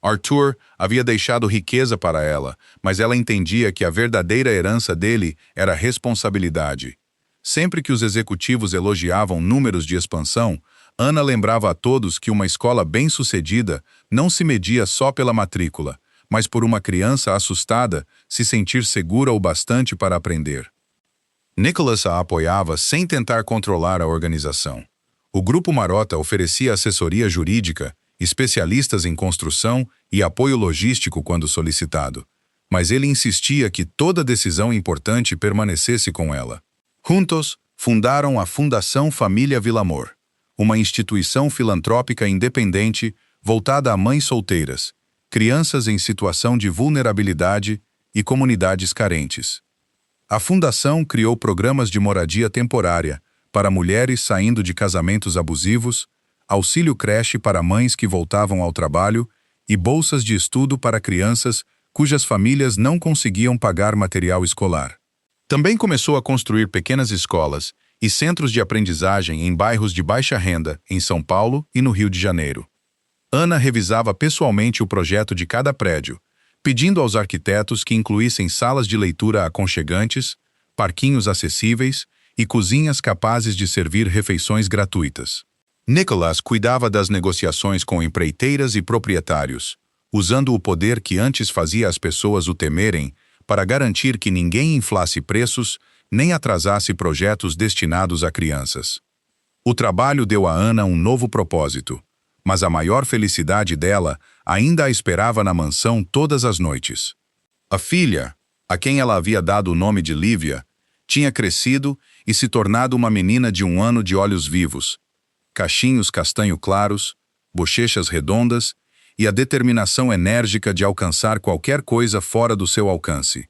Arthur havia deixado riqueza para ela, mas ela entendia que a verdadeira herança dele era a responsabilidade. Sempre que os executivos elogiavam números de expansão, Ana lembrava a todos que uma escola bem-sucedida não se media só pela matrícula, mas por uma criança assustada se sentir segura o bastante para aprender. Nicholas a apoiava sem tentar controlar a organização. O Grupo Marota oferecia assessoria jurídica, especialistas em construção e apoio logístico quando solicitado, mas ele insistia que toda decisão importante permanecesse com ela. Juntos, fundaram a Fundação Família Vila Amor, uma instituição filantrópica independente voltada a mães solteiras, crianças em situação de vulnerabilidade e comunidades carentes. A fundação criou programas de moradia temporária para mulheres saindo de casamentos abusivos, auxílio creche para mães que voltavam ao trabalho e bolsas de estudo para crianças cujas famílias não conseguiam pagar material escolar. Também começou a construir pequenas escolas e centros de aprendizagem em bairros de baixa renda, em São Paulo e no Rio de Janeiro. Ana revisava pessoalmente o projeto de cada prédio, pedindo aos arquitetos que incluíssem salas de leitura aconchegantes, parquinhos acessíveis e cozinhas capazes de servir refeições gratuitas. Nicholas cuidava das negociações com empreiteiras e proprietários, usando o poder que antes fazia as pessoas o temerem para garantir que ninguém inflasse preços nem atrasasse projetos destinados a crianças. O trabalho deu a Ana um novo propósito, mas a maior felicidade dela ainda a esperava na mansão todas as noites. A filha, a quem ela havia dado o nome de Lívia, tinha crescido e se tornado uma menina de 1 ano de olhos vivos, cachinhos castanho claros, bochechas redondas e a determinação enérgica de alcançar qualquer coisa fora do seu alcance.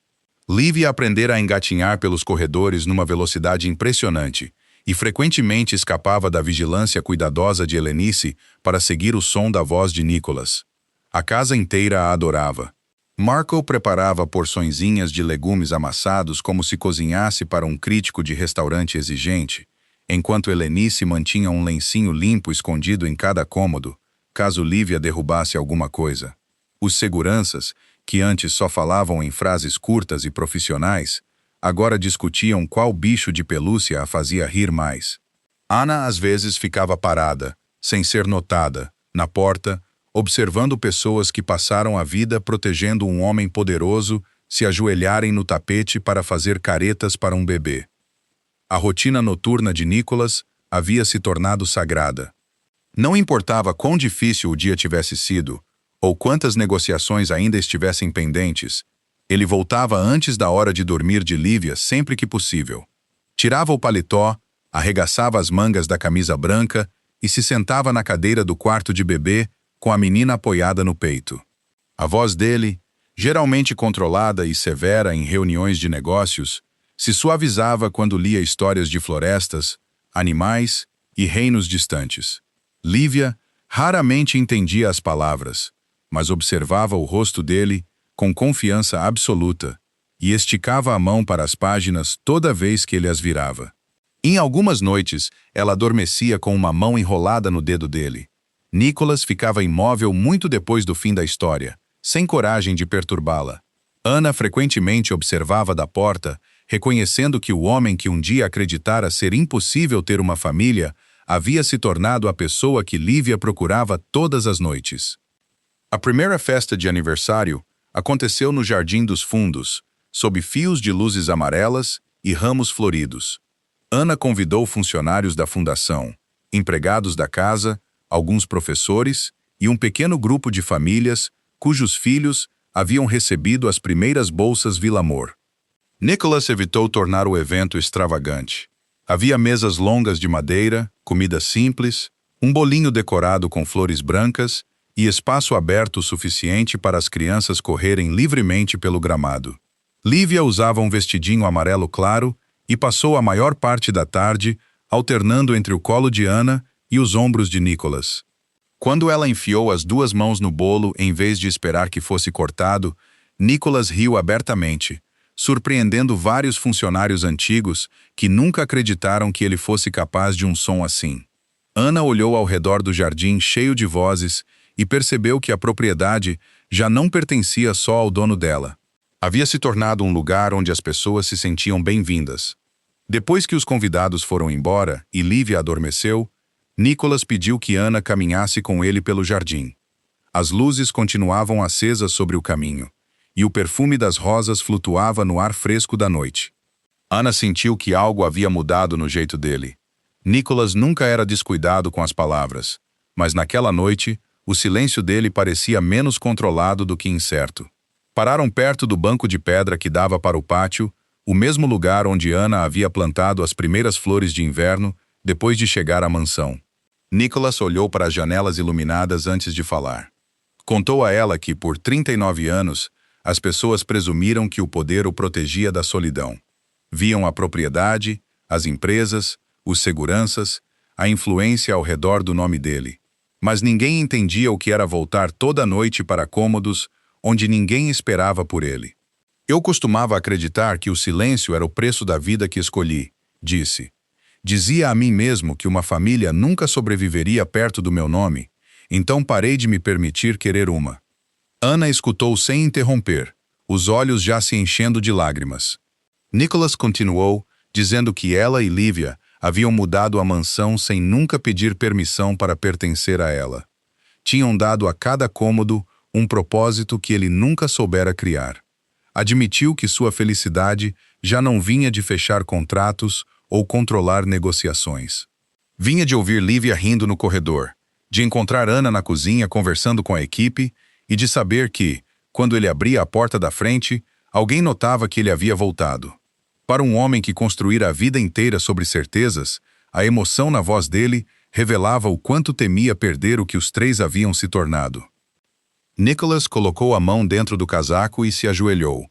Lívia aprendera a engatinhar pelos corredores numa velocidade impressionante e frequentemente escapava da vigilância cuidadosa de Helenice para seguir o som da voz de Nicholas. A casa inteira a adorava. Marco preparava porçõezinhas de legumes amassados como se cozinhasse para um crítico de restaurante exigente, enquanto Helenice mantinha um lencinho limpo escondido em cada cômodo, caso Lívia derrubasse alguma coisa. Os seguranças, que antes só falavam em frases curtas e profissionais, agora discutiam qual bicho de pelúcia a fazia rir mais. Ana às vezes ficava parada, sem ser notada, na porta, observando pessoas que passaram a vida protegendo um homem poderoso se ajoelharem no tapete para fazer caretas para um bebê. A rotina noturna de Nicholas havia se tornado sagrada. Não importava quão difícil o dia tivesse sido, ou quantas negociações ainda estivessem pendentes, ele voltava antes da hora de dormir de Lívia sempre que possível. Tirava o paletó, arregaçava as mangas da camisa branca e se sentava na cadeira do quarto de bebê com a menina apoiada no peito. A voz dele, geralmente controlada e severa em reuniões de negócios, se suavizava quando lia histórias de florestas, animais e reinos distantes. Lívia raramente entendia as palavras, mas observava o rosto dele com confiança absoluta e esticava a mão para as páginas toda vez que ele as virava. Em algumas noites, ela adormecia com uma mão enrolada no dedo dele. Nicholas ficava imóvel muito depois do fim da história, sem coragem de perturbá-la. Ana frequentemente observava da porta, reconhecendo que o homem que um dia acreditara ser impossível ter uma família havia se tornado a pessoa que Lívia procurava todas as noites. A primeira festa de aniversário aconteceu no Jardim dos Fundos, sob fios de luzes amarelas e ramos floridos. Ana convidou funcionários da fundação, empregados da casa, alguns professores e um pequeno grupo de famílias cujos filhos haviam recebido as primeiras bolsas Vila Amor. Nicholas evitou tornar o evento extravagante. Havia mesas longas de madeira, comida simples, um bolinho decorado com flores brancas e espaço aberto o suficiente para as crianças correrem livremente pelo gramado. Lívia usava um vestidinho amarelo claro e passou a maior parte da tarde alternando entre o colo de Ana e os ombros de Nicholas. Quando ela enfiou as 2 mãos no bolo em vez de esperar que fosse cortado, Nicholas riu abertamente, surpreendendo vários funcionários antigos que nunca acreditaram que ele fosse capaz de um som assim. Ana olhou ao redor do jardim cheio de vozes e percebeu que a propriedade já não pertencia só ao dono dela. Havia se tornado um lugar onde as pessoas se sentiam bem-vindas. Depois que os convidados foram embora e Lívia adormeceu, Nicholas pediu que Ana caminhasse com ele pelo jardim. As luzes continuavam acesas sobre o caminho, e o perfume das rosas flutuava no ar fresco da noite. Ana sentiu que algo havia mudado no jeito dele. Nicholas nunca era descuidado com as palavras, mas naquela noite, o silêncio dele parecia menos controlado do que incerto. Pararam perto do banco de pedra que dava para o pátio, o mesmo lugar onde Ana havia plantado as primeiras flores de inverno depois de chegar à mansão. Nicholas olhou para as janelas iluminadas antes de falar. Contou a ela que, por 39 anos, As pessoas presumiram que o poder o protegia da solidão. Viam a propriedade, as empresas, os seguranças, a influência ao redor do nome dele. Mas ninguém entendia o que era voltar toda noite para cômodos onde ninguém esperava por ele. Eu costumava acreditar que o silêncio era o preço da vida que escolhi, disse. Dizia a mim mesmo que uma família nunca sobreviveria perto do meu nome, então parei de me permitir querer uma. Ana escutou sem interromper, os olhos já se enchendo de lágrimas. Nicholas continuou, dizendo que ela e Lívia haviam mudado a mansão sem nunca pedir permissão para pertencer a ela. Tinham dado a cada cômodo um propósito que ele nunca soubera criar. Admitiu que sua felicidade já não vinha de fechar contratos ou controlar negociações. Vinha de ouvir Lívia rindo no corredor, de encontrar Ana na cozinha conversando com a equipe e de saber que, quando ele abria a porta da frente, alguém notava que ele havia voltado. Para um homem que construíra a vida inteira sobre certezas, a emoção na voz dele revelava o quanto temia perder o que os três haviam se tornado. Nicholas colocou a mão dentro do casaco e se ajoelhou.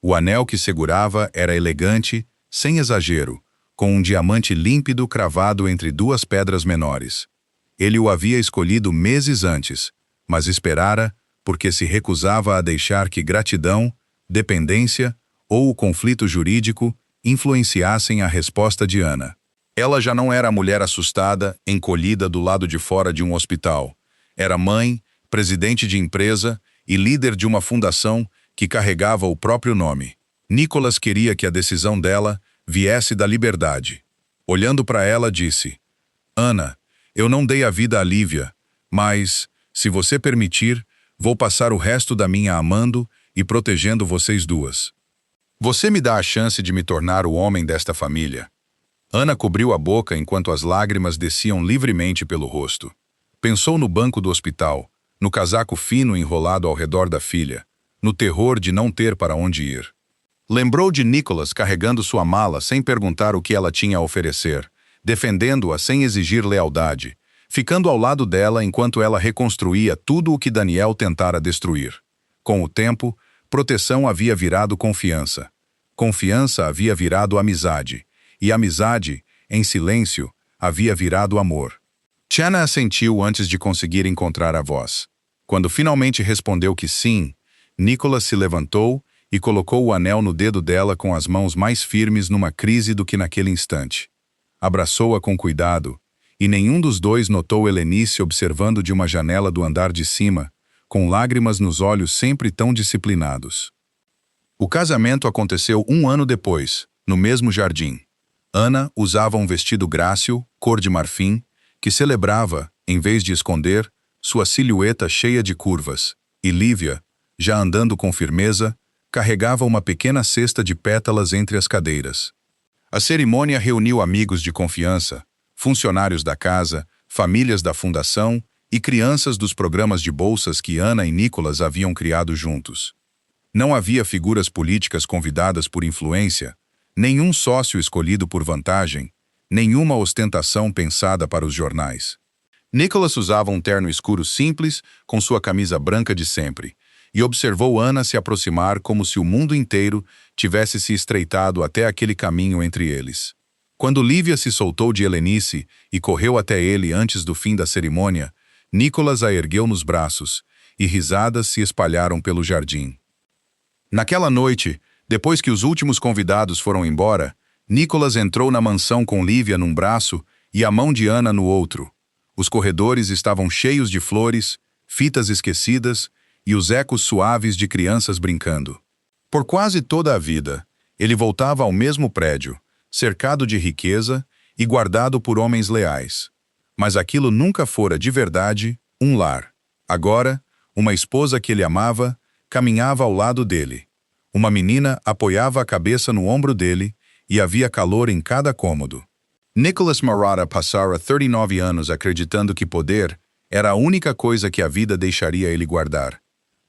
O anel que segurava era elegante, sem exagero, com um diamante límpido cravado entre duas pedras menores. Ele o havia escolhido meses antes, mas esperara porque se recusava a deixar que gratidão, dependência ou o conflito jurídico influenciassem a resposta de Ana. Ela já não era a mulher assustada, encolhida do lado de fora de um hospital. Era mãe, presidente de empresa e líder de uma fundação que carregava o próprio nome. Nicholas queria que a decisão dela viesse da liberdade. Olhando para ela, disse: Ana, eu não dei a vida a Lívia, mas, se você permitir, vou passar o resto da minha amando e protegendo vocês duas. Você me dá a chance de me tornar o homem desta família. Ana cobriu a boca enquanto as lágrimas desciam livremente pelo rosto. Pensou no banco do hospital, no casaco fino enrolado ao redor da filha, no terror de não ter para onde ir. Lembrou de Nicholas carregando sua mala sem perguntar o que ela tinha a oferecer, defendendo-a sem exigir lealdade, ficando ao lado dela enquanto ela reconstruía tudo o que Daniel tentara destruir. Com o tempo, proteção havia virado confiança. Confiança havia virado amizade. E amizade, em silêncio, havia virado amor. Chana assentiu antes de conseguir encontrar a voz. Quando finalmente respondeu que sim, Nicholas se levantou e colocou o anel no dedo dela com as mãos mais firmes numa crise do que naquele instante. Abraçou-a com cuidado, e nenhum dos dois notou Helenice observando de uma janela do andar de cima, com lágrimas nos olhos sempre tão disciplinados. O casamento aconteceu 1 ano depois, no mesmo jardim. Ana usava um vestido grácil, cor de marfim, que celebrava, em vez de esconder, sua silhueta cheia de curvas, e Lívia, já andando com firmeza, carregava uma pequena cesta de pétalas entre as cadeiras. A cerimônia reuniu amigos de confiança, funcionários da casa, famílias da fundação e crianças dos programas de bolsas que Ana e Nicholas haviam criado juntos. Não havia figuras políticas convidadas por influência, nenhum sócio escolhido por vantagem, nenhuma ostentação pensada para os jornais. Nicholas usava um terno escuro simples, com sua camisa branca de sempre, e observou Ana se aproximar como se o mundo inteiro tivesse se estreitado até aquele caminho entre eles. Quando Lívia se soltou de Helenice e correu até ele antes do fim da cerimônia, Nicholas a ergueu nos braços, e risadas se espalharam pelo jardim. Naquela noite, depois que os últimos convidados foram embora, Nicholas entrou na mansão com Lívia num braço e a mão de Ana no outro. Os corredores estavam cheios de flores, fitas esquecidas e os ecos suaves de crianças brincando. Por quase toda a vida, ele voltava ao mesmo prédio, cercado de riqueza e guardado por homens leais. Mas aquilo nunca fora de verdade um lar. Agora, uma esposa que ele amava caminhava ao lado dele. Uma menina apoiava a cabeça no ombro dele e havia calor em cada cômodo. Nicholas Marotta passara 39 anos acreditando que poder era a única coisa que a vida deixaria ele guardar.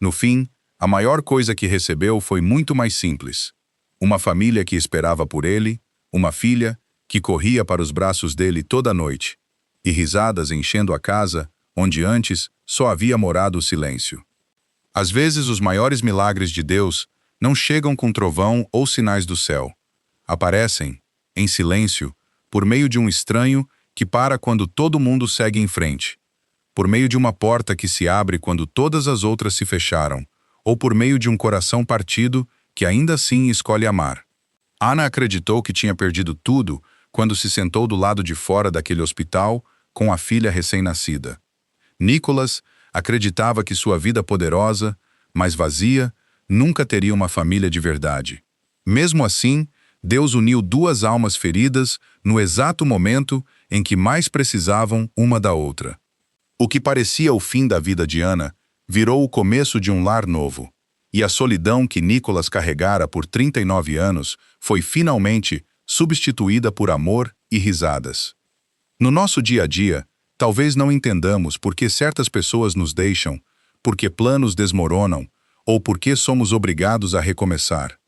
No fim, a maior coisa que recebeu foi muito mais simples. Uma família que esperava por ele, uma filha que corria para os braços dele toda noite, e risadas enchendo a casa, onde antes só havia morado o silêncio. Às vezes, os maiores milagres de Deus não chegam com trovão ou sinais do céu. Aparecem, em silêncio, por meio de um estranho que para quando todo mundo segue em frente, por meio de uma porta que se abre quando todas as outras se fecharam, ou por meio de um coração partido que ainda assim escolhe amar. Ana acreditou que tinha perdido tudo quando se sentou do lado de fora daquele hospital com a filha recém-nascida. Nicholas acreditava que sua vida poderosa, mas vazia, nunca teria uma família de verdade. Mesmo assim, Deus uniu duas almas feridas no exato momento em que mais precisavam uma da outra. O que parecia o fim da vida de Ana virou o começo de um lar novo, e a solidão que Nicholas carregara por 39 anos foi finalmente substituída por amor e risadas. No nosso dia a dia, talvez não entendamos por que certas pessoas nos deixam, por que planos desmoronam, ou por que somos obrigados a recomeçar.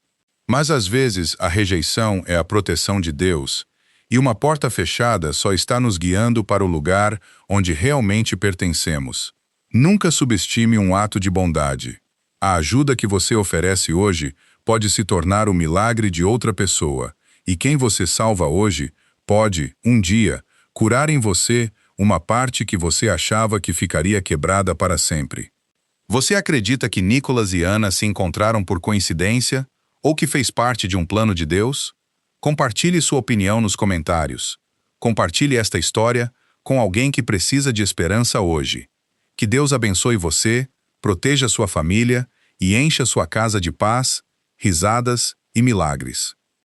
Mas às vezes a rejeição é a proteção de Deus, e uma porta fechada só está nos guiando para o lugar onde realmente pertencemos. Nunca subestime um ato de bondade. A ajuda que você oferece hoje pode se tornar o milagre de outra pessoa, e quem você salva hoje pode, um dia, curar em você uma parte que você achava que ficaria quebrada para sempre. Você acredita que Nicholas e Ana se encontraram por coincidência ou que fez parte de um plano de Deus? Compartilhe sua opinião nos comentários. Compartilhe esta história com alguém que precisa de esperança hoje. Que Deus abençoe você, proteja sua família e encha sua casa de paz, risadas e milagres.